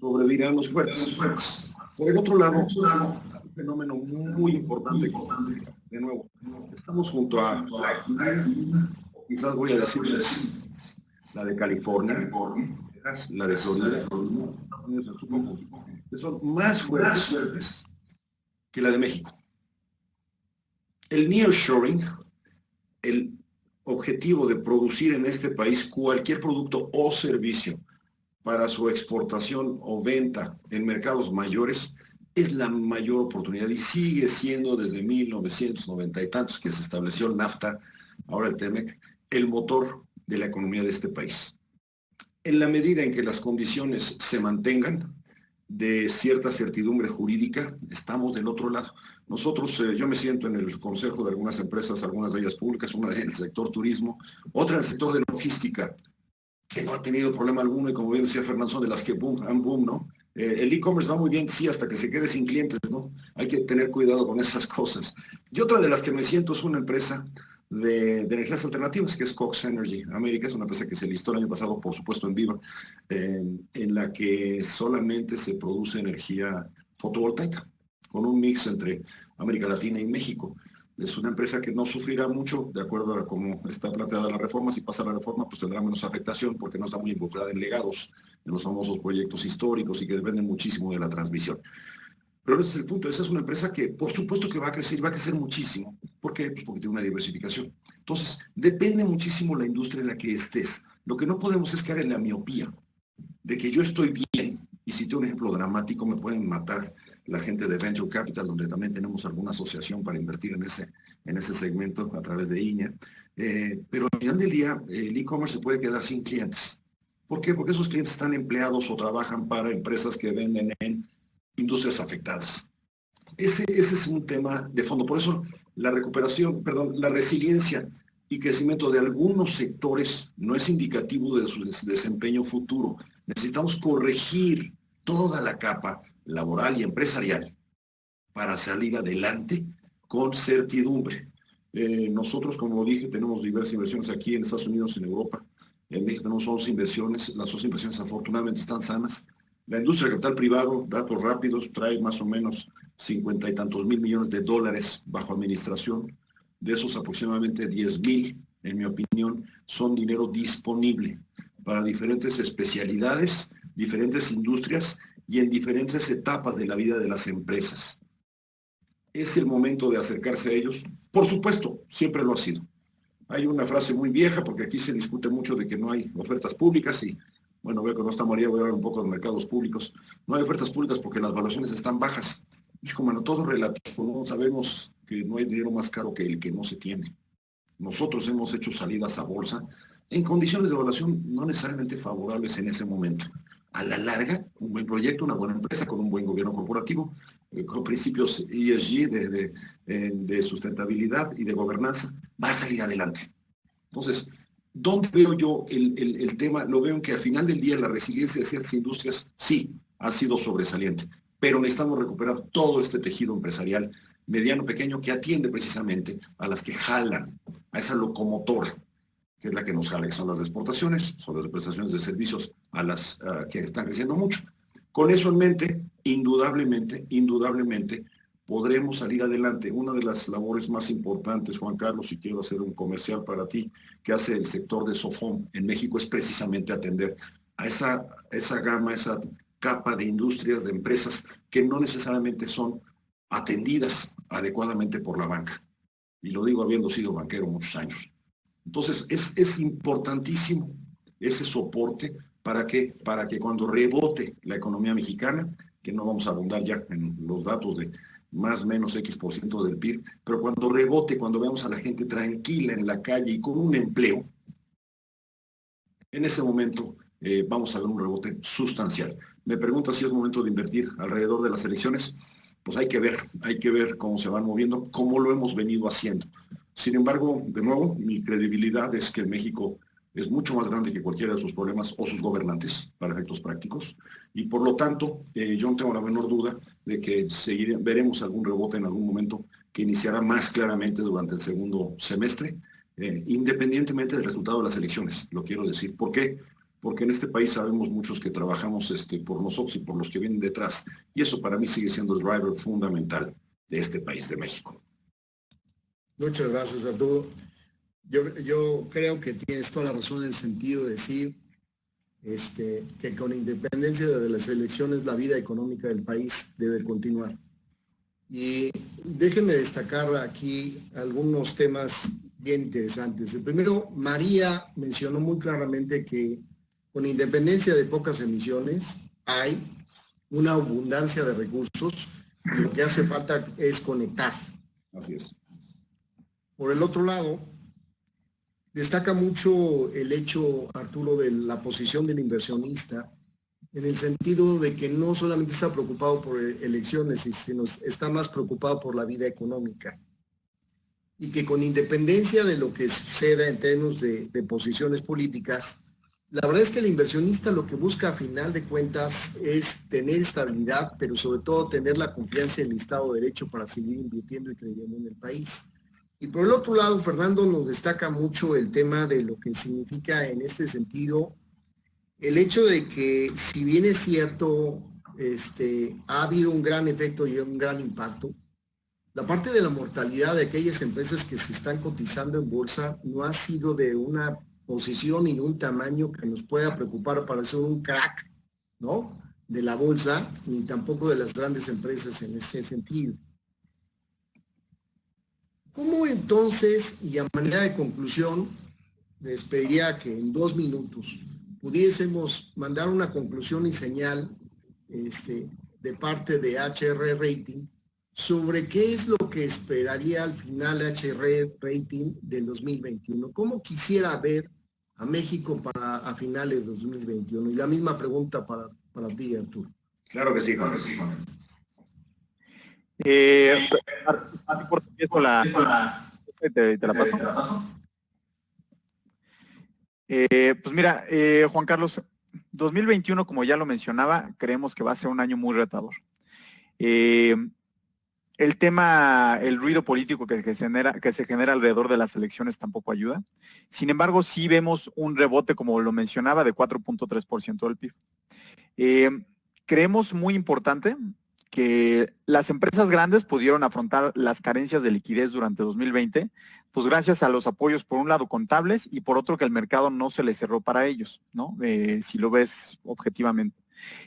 sobrevivirán los fuertes. Por el otro lado, un fenómeno muy importante, de nuevo, estamos junto a quizás voy a decirles la de California, la de Florida, que son más fuertes que la de México. El nearshoring, el objetivo de producir en este país cualquier producto o servicio para su exportación o venta en mercados mayores, es la mayor oportunidad y sigue siendo desde 1990 y tantos que se estableció el NAFTA, ahora el TEMEC, el motor de la economía de este país. En la medida en que las condiciones se mantengan de cierta certidumbre jurídica, estamos del otro lado. Nosotros, yo me siento en el consejo de algunas empresas, algunas de ellas públicas, una en el sector turismo, otra en el sector de logística, que no ha tenido problema alguno, y como bien decía Fernando, son de las que boom, ¿no? El e-commerce va muy bien, sí, hasta que se quede sin clientes, ¿no? Hay que tener cuidado con esas cosas. Y otra de las que me siento es una empresa de energías alternativas, que es Cox Energy América. Es una empresa que se listó el año pasado, por supuesto, en Viva, en la que solamente se produce energía fotovoltaica, con un mix entre América Latina y México. Es una empresa que no sufrirá mucho, de acuerdo a cómo está planteada la reforma. Si pasa la reforma, pues tendrá menos afectación, porque no está muy involucrada en legados, en los famosos proyectos históricos y que dependen muchísimo de la transmisión. Pero ese es el punto. Esa es una empresa que, por supuesto que va a crecer muchísimo. ¿Por qué? Pues porque tiene una diversificación. Entonces, depende muchísimo la industria en la que estés. Lo que no podemos es caer en la miopía de que yo estoy bien. Y si te un ejemplo dramático, me pueden matar la gente de Venture Capital, donde también tenemos alguna asociación para invertir en ese segmento a través de INEA. Pero al final del día, el e-commerce se puede quedar sin clientes. ¿Por qué? Porque esos clientes están empleados o trabajan para empresas que venden en industrias afectadas. Ese es un tema de fondo. Por eso la resiliencia y crecimiento de algunos sectores no es indicativo de su desempeño futuro. Necesitamos corregir toda la capa laboral y empresarial para salir adelante con certidumbre. Nosotros, como dije, tenemos diversas inversiones aquí en Estados Unidos, en Europa. En México tenemos 11 inversiones. Las 11 inversiones afortunadamente están sanas. La industria de capital privado, datos rápidos, trae más o menos 50 y tantos mil millones de dólares bajo administración. De esos aproximadamente 10,000, en mi opinión, son dinero disponible para diferentes especialidades, diferentes industrias y en diferentes etapas de la vida de las empresas. ¿Es el momento de acercarse a ellos? Por supuesto, siempre lo ha sido. Hay una frase muy vieja, porque aquí se discute mucho de que no hay ofertas públicas y, bueno, veo que no está María, voy a hablar un poco de mercados públicos. No hay ofertas públicas porque las valuaciones están bajas. Hijo, mano, todo relativo, ¿no? Sabemos que no hay dinero más caro que el que no se tiene. Nosotros hemos hecho salidas a bolsa en condiciones de evaluación no necesariamente favorables en ese momento. A la larga, un buen proyecto, una buena empresa con un buen gobierno corporativo, con principios ESG de sustentabilidad y de gobernanza, va a salir adelante. Entonces, ¿dónde veo yo el tema? Lo veo en que al final del día la resiliencia de ciertas industrias sí ha sido sobresaliente, pero necesitamos recuperar todo este tejido empresarial mediano, pequeño, que atiende precisamente a las que jalan, a esa locomotora, que es la que nos jala, que son las de exportaciones, son las de prestaciones de servicios a las que están creciendo mucho. Con eso en mente, indudablemente, podremos salir adelante. Una de las labores más importantes, Juan Carlos, y quiero hacer un comercial para ti, que hace el sector de Sofom en México, es precisamente atender a esa gama, esa capa de industrias, de empresas que no necesariamente son atendidas adecuadamente por la banca. Y lo digo habiendo sido banquero muchos años. Entonces, es importantísimo ese soporte para que cuando rebote la economía mexicana, que no vamos a abundar ya en los datos de más o menos X% del PIB, pero cuando rebote, cuando veamos a la gente tranquila en la calle y con un empleo, en ese momento vamos a ver un rebote sustancial. Me pregunta si es momento de invertir alrededor de las elecciones. Pues hay que ver cómo se van moviendo, cómo lo hemos venido haciendo. Sin embargo, de nuevo, mi credibilidad es que México es mucho más grande que cualquiera de sus problemas o sus gobernantes, para efectos prácticos, y por lo tanto, yo no tengo la menor duda de que veremos algún rebote en algún momento que iniciará más claramente durante el segundo semestre, independientemente del resultado de las elecciones, lo quiero decir. ¿Por qué? Porque en este país sabemos muchos que trabajamos por nosotros y por los que vienen detrás, y eso para mí sigue siendo el driver fundamental de este país, de México. Muchas gracias, Arturo. Yo creo que tienes toda la razón en el sentido de decir que con independencia de las elecciones, la vida económica del país debe continuar. Y déjenme destacar aquí algunos temas bien interesantes. El primero, María mencionó muy claramente que con independencia de pocas emisiones, hay una abundancia de recursos. Lo que hace falta es conectar. Así es. Por el otro lado, destaca mucho el hecho, Arturo, de la posición del inversionista, en el sentido de que no solamente está preocupado por elecciones, sino está más preocupado por la vida económica. Y que con independencia de lo que suceda en términos de posiciones políticas, la verdad es que el inversionista lo que busca a final de cuentas es tener estabilidad, pero sobre todo tener la confianza en el Estado de Derecho para seguir invirtiendo y creyendo en el país. Y por el otro lado, Fernando nos destaca mucho el tema de lo que significa en este sentido el hecho de que, si bien es cierto, ha habido un gran efecto y un gran impacto, la parte de la mortalidad de aquellas empresas que se están cotizando en bolsa no ha sido de una posición y un tamaño que nos pueda preocupar para hacer un crack, ¿no?, de la bolsa, ni tampoco de las grandes empresas en este sentido. ¿Cómo entonces, y a manera de conclusión, les pediría que en 2 minutos pudiésemos mandar una conclusión y señal de parte de HR Rating sobre qué es lo que esperaría al final HR Rating del 2021? ¿Cómo quisiera ver a México a finales de 2021? Y la misma pregunta para ti, Arturo. Claro que sí, Juan. Por eso te la paso. Pues mira, Juan Carlos, 2021, como ya lo mencionaba, creemos que va a ser un año muy retador. El tema, el ruido político que se genera alrededor de las elecciones tampoco ayuda. Sin embargo, sí vemos un rebote, como lo mencionaba, de 4.3% del PIB. Creemos muy importante que las empresas grandes pudieron afrontar las carencias de liquidez durante 2020, pues gracias a los apoyos, por un lado, contables, y por otro, que el mercado no se les cerró para ellos, ¿no? Si lo ves objetivamente.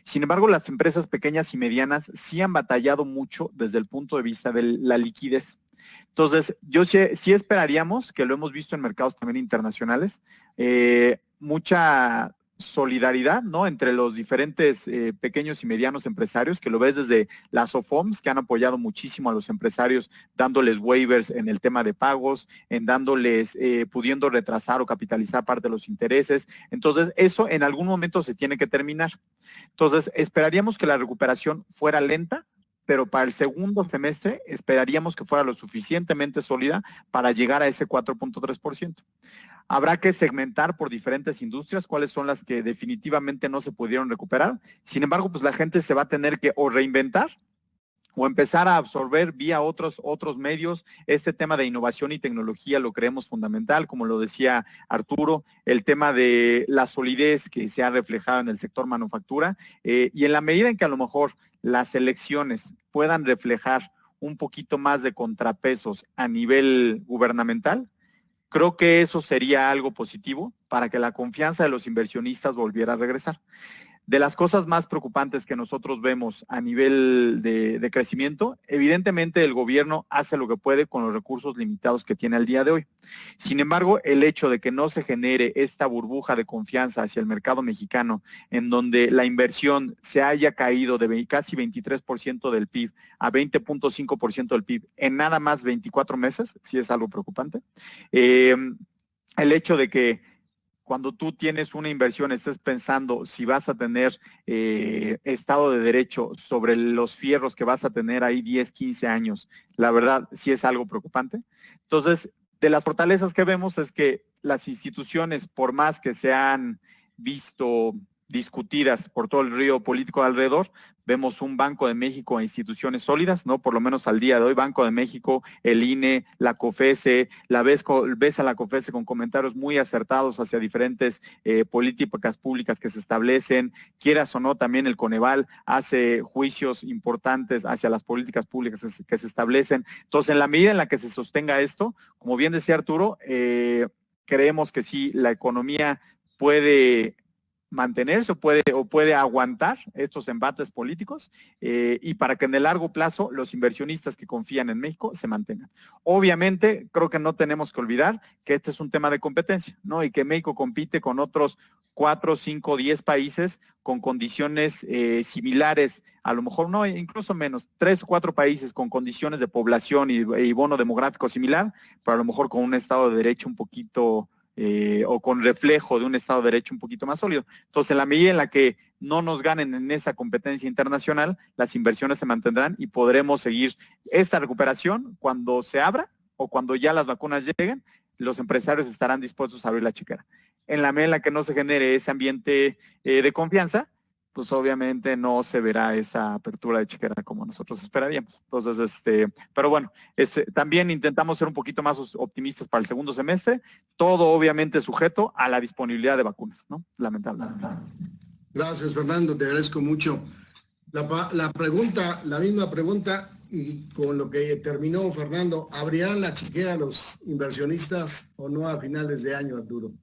Sin embargo, las empresas pequeñas y medianas sí han batallado mucho desde el punto de vista de la liquidez. Entonces, yo sí esperaríamos, que lo hemos visto en mercados también internacionales, mucha solidaridad, ¿no?, entre los diferentes pequeños y medianos empresarios, que lo ves desde las SOFOMs, que han apoyado muchísimo a los empresarios, dándoles waivers en el tema de pagos, pudiendo retrasar o capitalizar parte de los intereses. Entonces, eso en algún momento se tiene que terminar. Entonces, esperaríamos que la recuperación fuera lenta, pero para el segundo semestre esperaríamos que fuera lo suficientemente sólida para llegar a ese 4.3%. Habrá que segmentar por diferentes industrias cuáles son las que definitivamente no se pudieron recuperar. Sin embargo, pues la gente se va a tener que o reinventar o empezar a absorber vía otros medios. Este tema de innovación y tecnología lo creemos fundamental, como lo decía Arturo, el tema de la solidez que se ha reflejado en el sector manufactura, y en la medida en que a lo mejor las elecciones puedan reflejar un poquito más de contrapesos a nivel gubernamental, creo que eso sería algo positivo para que la confianza de los inversionistas volviera a regresar. De las cosas más preocupantes que nosotros vemos a nivel de crecimiento, evidentemente el gobierno hace lo que puede con los recursos limitados que tiene al día de hoy. Sin embargo, el hecho de que no se genere esta burbuja de confianza hacia el mercado mexicano, en donde la inversión se haya caído de casi 23% del PIB a 20.5% del PIB en nada más 24 meses, sí es algo preocupante. El hecho de que cuando tú tienes una inversión, estés pensando si vas a tener Estado de Derecho sobre los fierros que vas a tener ahí 10, 15 años, la verdad sí es algo preocupante. Entonces, de las fortalezas que vemos es que las instituciones, por más que se han visto discutidas por todo el río político alrededor, vemos un Banco de México e instituciones sólidas, ¿no? Por lo menos al día de hoy, Banco de México, el INE, la COFESE, ves a la COFESE con comentarios muy acertados hacia diferentes políticas públicas que se establecen, quieras o no, también el Coneval hace juicios importantes hacia las políticas públicas que se establecen. Entonces, en la medida en la que se sostenga esto, como bien decía Arturo, creemos que sí, la economía puede mantenerse o puede aguantar estos embates políticos y para que en el largo plazo los inversionistas que confían en México se mantengan. Obviamente, creo que no tenemos que olvidar que este es un tema de competencia, ¿no? Y que México compite con otros 4, 5, 10 países con condiciones similares, a lo mejor no, incluso menos, 3 o 4 países con condiciones de población y bono demográfico similar, pero a lo mejor con un Estado de Derecho un poquito o con reflejo de un Estado de Derecho un poquito más sólido. Entonces, en la medida en la que no nos ganen en esa competencia internacional, las inversiones se mantendrán y podremos seguir esta recuperación cuando se abra o cuando ya las vacunas lleguen, los empresarios estarán dispuestos a abrir la chequera. En la medida en la que no se genere ese ambiente de confianza, pues obviamente no se verá esa apertura de chequera como nosotros esperaríamos. Entonces, pero bueno, también intentamos ser un poquito más optimistas para el segundo semestre, todo obviamente sujeto a la disponibilidad de vacunas, ¿no? Lamentablemente. Gracias, Fernando, te agradezco mucho. La pregunta, la misma pregunta, y con lo que terminó Fernando, ¿abrirán la chequera los inversionistas o no a finales de año, Arturo?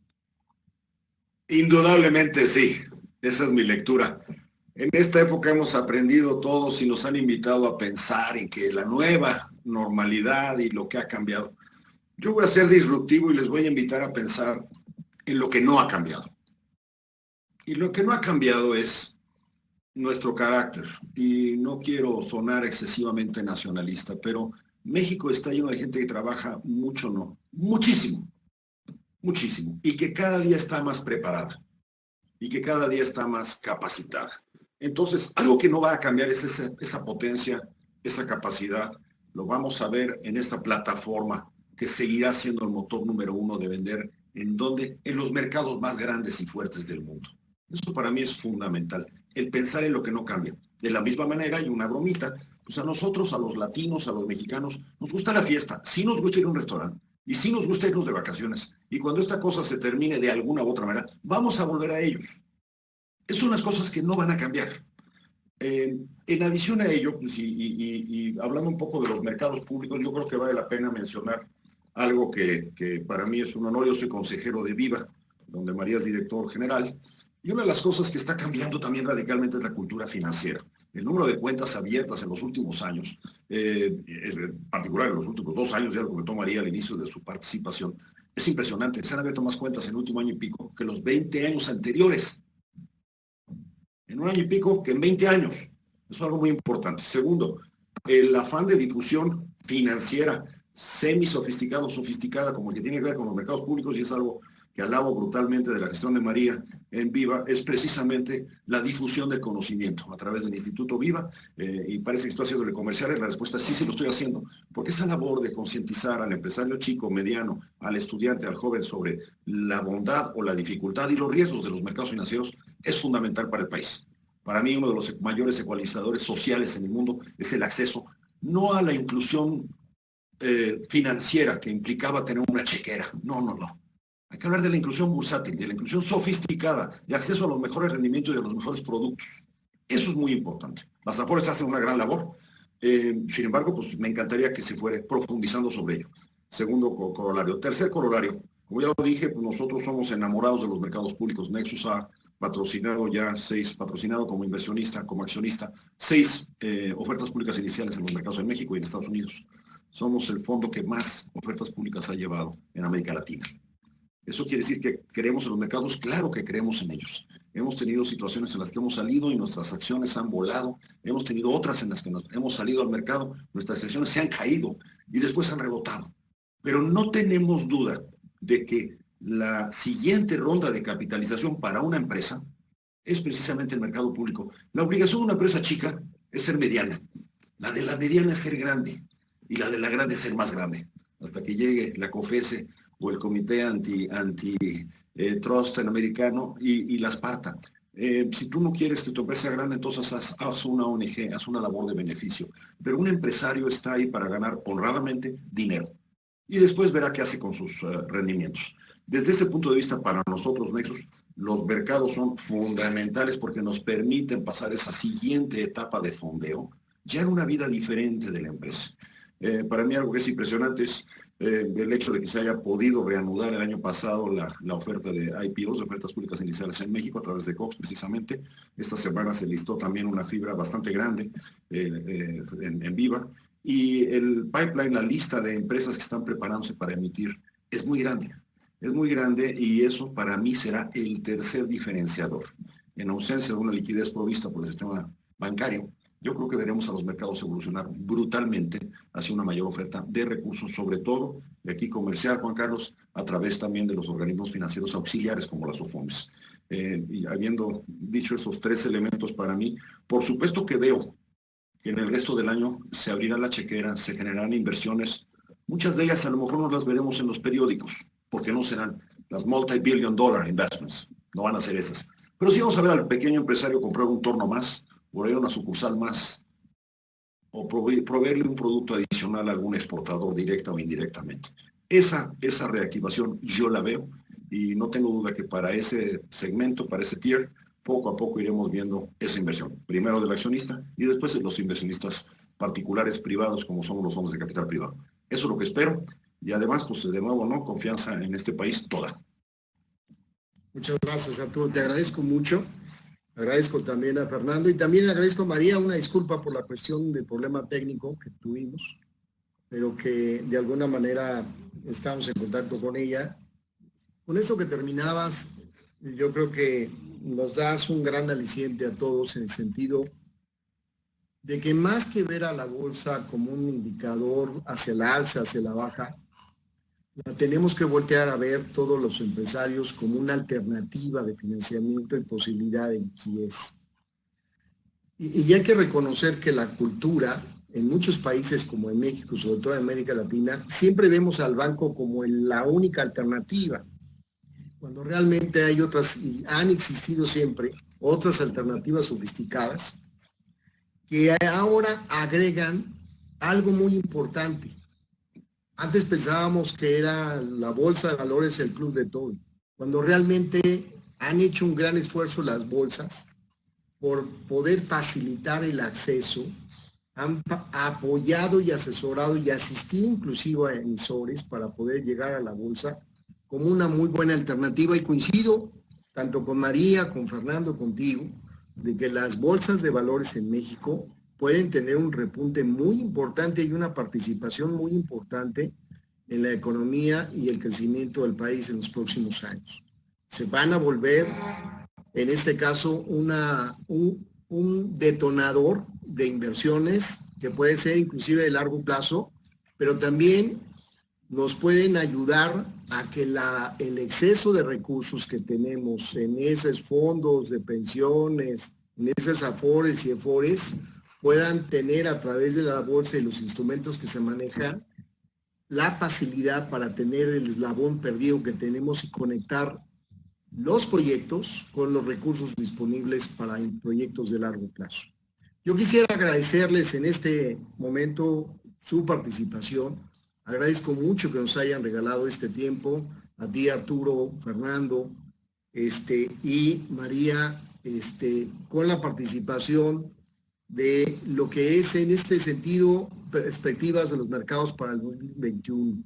Indudablemente sí. Esa es mi lectura. En esta época hemos aprendido todos y nos han invitado a pensar en que la nueva normalidad y lo que ha cambiado. Yo voy a ser disruptivo y les voy a invitar a pensar en lo que no ha cambiado. Y lo que no ha cambiado es nuestro carácter. Y no quiero sonar excesivamente nacionalista, pero México está lleno de gente que trabaja mucho, no, muchísimo, muchísimo. Y que cada día está más preparada. Y que cada día está más capacitada. Entonces, algo que no va a cambiar es esa potencia, esa capacidad. Lo vamos a ver en esta plataforma que seguirá siendo el motor número 1 de vender en los mercados más grandes y fuertes del mundo. Eso para mí es fundamental, el pensar en lo que no cambia. De la misma manera, y una bromita, pues a nosotros, a los latinos, a los mexicanos, nos gusta la fiesta, sí nos gusta ir a un restaurante, y sí nos gusta irnos de vacaciones. Y cuando esta cosa se termine de alguna u otra manera, vamos a volver a ellos. Esas son las cosas que no van a cambiar. En adición a ello, pues, y hablando un poco de los mercados públicos, yo creo que vale la pena mencionar algo que para mí es un honor. Yo soy consejero de Viva, donde María es director general, y una de las cosas que está cambiando también radicalmente es la cultura financiera. El número de cuentas abiertas en los últimos años, en particular en los últimos 2 años, ya lo comentó María al inicio de su participación, es impresionante. Se han abierto más cuentas en el último año y pico que los 20 años anteriores. En un año y pico que en 20 años. Eso es algo muy importante. Segundo, el afán de difusión financiera semi-sofisticada o sofisticada, como el que tiene que ver con los mercados públicos, y es algo que alabo brutalmente de la gestión de María en Viva, es precisamente la difusión del conocimiento a través del Instituto Viva, y parece que estoy haciéndole comerciales. La respuesta es sí, sí lo estoy haciendo, porque esa labor de concientizar al empresario chico, mediano, al estudiante, al joven sobre la bondad o la dificultad y los riesgos de los mercados financieros es fundamental para el país. Para mí, uno de los mayores ecualizadores sociales en el mundo es el acceso, no a la inclusión financiera que implicaba tener una chequera. No, no, no. Hay que hablar de la inclusión bursátil, de la inclusión sofisticada, de acceso a los mejores rendimientos y a los mejores productos. Eso es muy importante. Las Afores hacen una gran labor. Sin embargo, pues me encantaría que se fuera profundizando sobre ello. Segundo corolario. Tercer corolario. Como ya lo dije, pues nosotros somos enamorados de los mercados públicos. Nexus ha patrocinado ya patrocinado como inversionista, como accionista, 6 ofertas públicas iniciales en los mercados en México y en Estados Unidos. Somos el fondo que más ofertas públicas ha llevado en América Latina. ¿Eso quiere decir que creemos en los mercados? Claro que creemos en ellos. Hemos tenido situaciones en las que hemos salido y nuestras acciones han volado. Hemos tenido otras en las que hemos salido al mercado, nuestras acciones se han caído y después han rebotado. Pero no tenemos duda de que la siguiente ronda de capitalización para una empresa es precisamente el mercado público. La obligación de una empresa chica es ser mediana. La de la mediana es ser grande y la de la grande es ser más grande. Hasta que llegue la COFESE o el Comité Anti-Trust americano y las parta. Si tú no quieres que tu empresa sea grande, entonces haz una ONG, haz una labor de beneficio. Pero un empresario está ahí para ganar honradamente dinero. Y después verá qué hace con sus rendimientos. Desde ese punto de vista, para nosotros, Nexus, los mercados son fundamentales porque nos permiten pasar esa siguiente etapa de fondeo, ya en una vida diferente de la empresa. Para mí algo que es impresionante es el hecho de que se haya podido reanudar el año pasado la oferta de IPOs, de ofertas públicas iniciales en México, a través de Cox precisamente. Esta semana se listó también una fibra bastante grande en Viva. Y el pipeline, la lista de empresas que están preparándose para emitir, es muy grande. Es muy grande y eso para mí será el tercer diferenciador. En ausencia de una liquidez provista por el sistema bancario, yo creo que veremos a los mercados evolucionar brutalmente hacia una mayor oferta de recursos, sobre todo de aquí comercial, Juan Carlos, a través también de los organismos financieros auxiliares como las OFOMES. Y habiendo dicho esos 3 elementos para mí, por supuesto que veo que en el resto del año se abrirá la chequera, se generarán inversiones. Muchas de ellas a lo mejor no las veremos en los periódicos, porque no serán las multi-billion dollar investments, no van a ser esas. Pero sí vamos a ver al pequeño empresario comprar un torno más, por ahí una sucursal más, o proveerle un producto adicional a algún exportador directa o indirectamente. Esa reactivación yo la veo y no tengo duda que para ese segmento, para ese tier, poco a poco iremos viendo esa inversión. Primero del accionista y después de los inversionistas particulares privados como somos los fondos de capital privado. Eso es lo que espero y además, pues de nuevo, ¿no? Confianza en este país toda. Muchas gracias, Arturo. Te agradezco mucho. Agradezco también a Fernando y también agradezco a María. Una disculpa por la cuestión del problema técnico que tuvimos, pero que de alguna manera estamos en contacto con ella. Con esto que terminabas, yo creo que nos das un gran aliciente a todos en el sentido de que más que ver a la bolsa como un indicador hacia la alza, hacia la baja, la tenemos que voltear a ver todos los empresarios como una alternativa de financiamiento y posibilidad de liquidez. Y hay que reconocer que la cultura, en muchos países como en México, sobre todo en América Latina, siempre vemos al banco como la única alternativa, cuando realmente hay otras, y han existido siempre, otras alternativas sofisticadas, que ahora agregan algo muy importante. Antes pensábamos que era la bolsa de valores el club de todo, cuando realmente han hecho un gran esfuerzo las bolsas por poder facilitar el acceso, han apoyado y asesorado y asistido inclusive a emisores para poder llegar a la bolsa como una muy buena alternativa, y coincido tanto con María, con Fernando, contigo, de que las bolsas de valores en México pueden tener un repunte muy importante y una participación muy importante en la economía y el crecimiento del país en los próximos años. Se van a volver, en este caso, un detonador de inversiones que puede ser inclusive de largo plazo, pero también nos pueden ayudar a que el exceso de recursos que tenemos en esos fondos de pensiones, en esas AFORES y EFORES, puedan tener a través de la bolsa y los instrumentos que se manejan la facilidad para tener el eslabón perdido que tenemos y conectar los proyectos con los recursos disponibles para proyectos de largo plazo. Yo quisiera agradecerles en este momento su participación. Agradezco mucho que nos hayan regalado este tiempo, a ti, Arturo, Fernando, y María, con la participación de lo que es en este sentido perspectivas de los mercados para el 2021.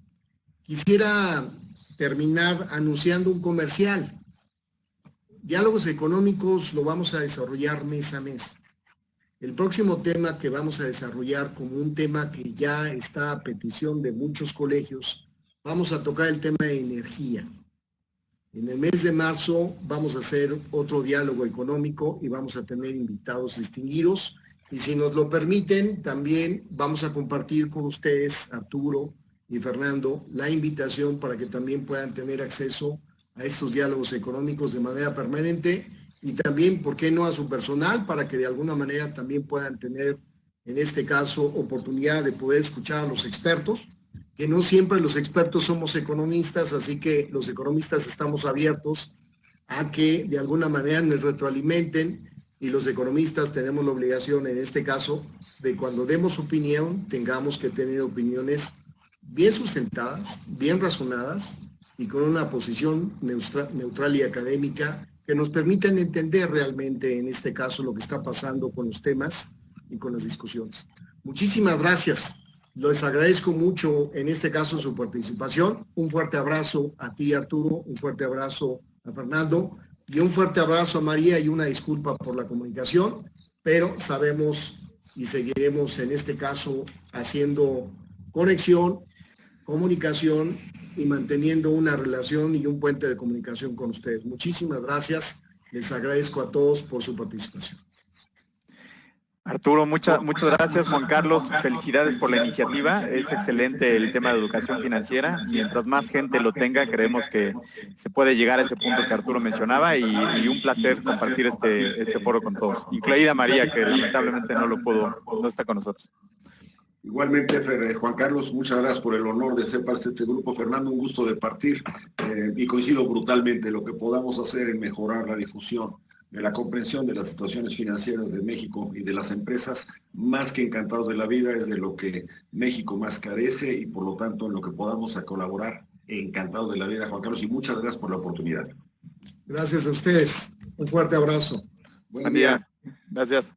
Quisiera terminar anunciando un comercial. Diálogos económicos lo vamos a desarrollar mes a mes. El próximo tema que vamos a desarrollar como un tema que ya está a petición de muchos colegios, vamos a tocar el tema de energía. En el mes de marzo vamos a hacer otro diálogo económico y vamos a tener invitados distinguidos. Y si nos lo permiten, también vamos a compartir con ustedes, Arturo y Fernando, la invitación para que también puedan tener acceso a estos diálogos económicos de manera permanente y también, ¿por qué no?, a su personal, para que de alguna manera también puedan tener, en este caso, oportunidad de poder escuchar a los expertos, que no siempre los expertos somos economistas, así que los economistas estamos abiertos a que de alguna manera nos retroalimenten y los economistas tenemos la obligación, en este caso, de cuando demos opinión, tengamos que tener opiniones bien sustentadas, bien razonadas y con una posición neutral y académica que nos permitan entender realmente, en este caso, lo que está pasando con los temas y con las discusiones. Muchísimas gracias. Les agradezco mucho, en este caso, su participación. Un fuerte abrazo a ti, Arturo, un fuerte abrazo a Fernando y un fuerte abrazo a María y una disculpa por la comunicación, pero sabemos y seguiremos, en este caso, haciendo conexión, comunicación y manteniendo una relación y un puente de comunicación con ustedes. Muchísimas gracias. Les agradezco a todos por su participación. Arturo, muchas gracias. Juan Carlos, felicidades por la iniciativa. Es excelente el tema de educación financiera. Mientras más gente lo tenga, creemos que se puede llegar a ese punto que Arturo mencionaba y un placer compartir este foro con todos, incluida María, que lamentablemente no está con nosotros. Igualmente, Juan Carlos, muchas gracias por el honor de ser parte de este grupo. Fernando, un gusto de partir y coincido brutalmente. Lo que podamos hacer en mejorar la difusión de la comprensión de las situaciones financieras de México y de las empresas, más que encantados de la vida, es de lo que México más carece y por lo tanto en lo que podamos a colaborar, encantados de la vida, Juan Carlos, y muchas gracias por la oportunidad. Gracias a ustedes. Un fuerte abrazo. Buen día. Gracias.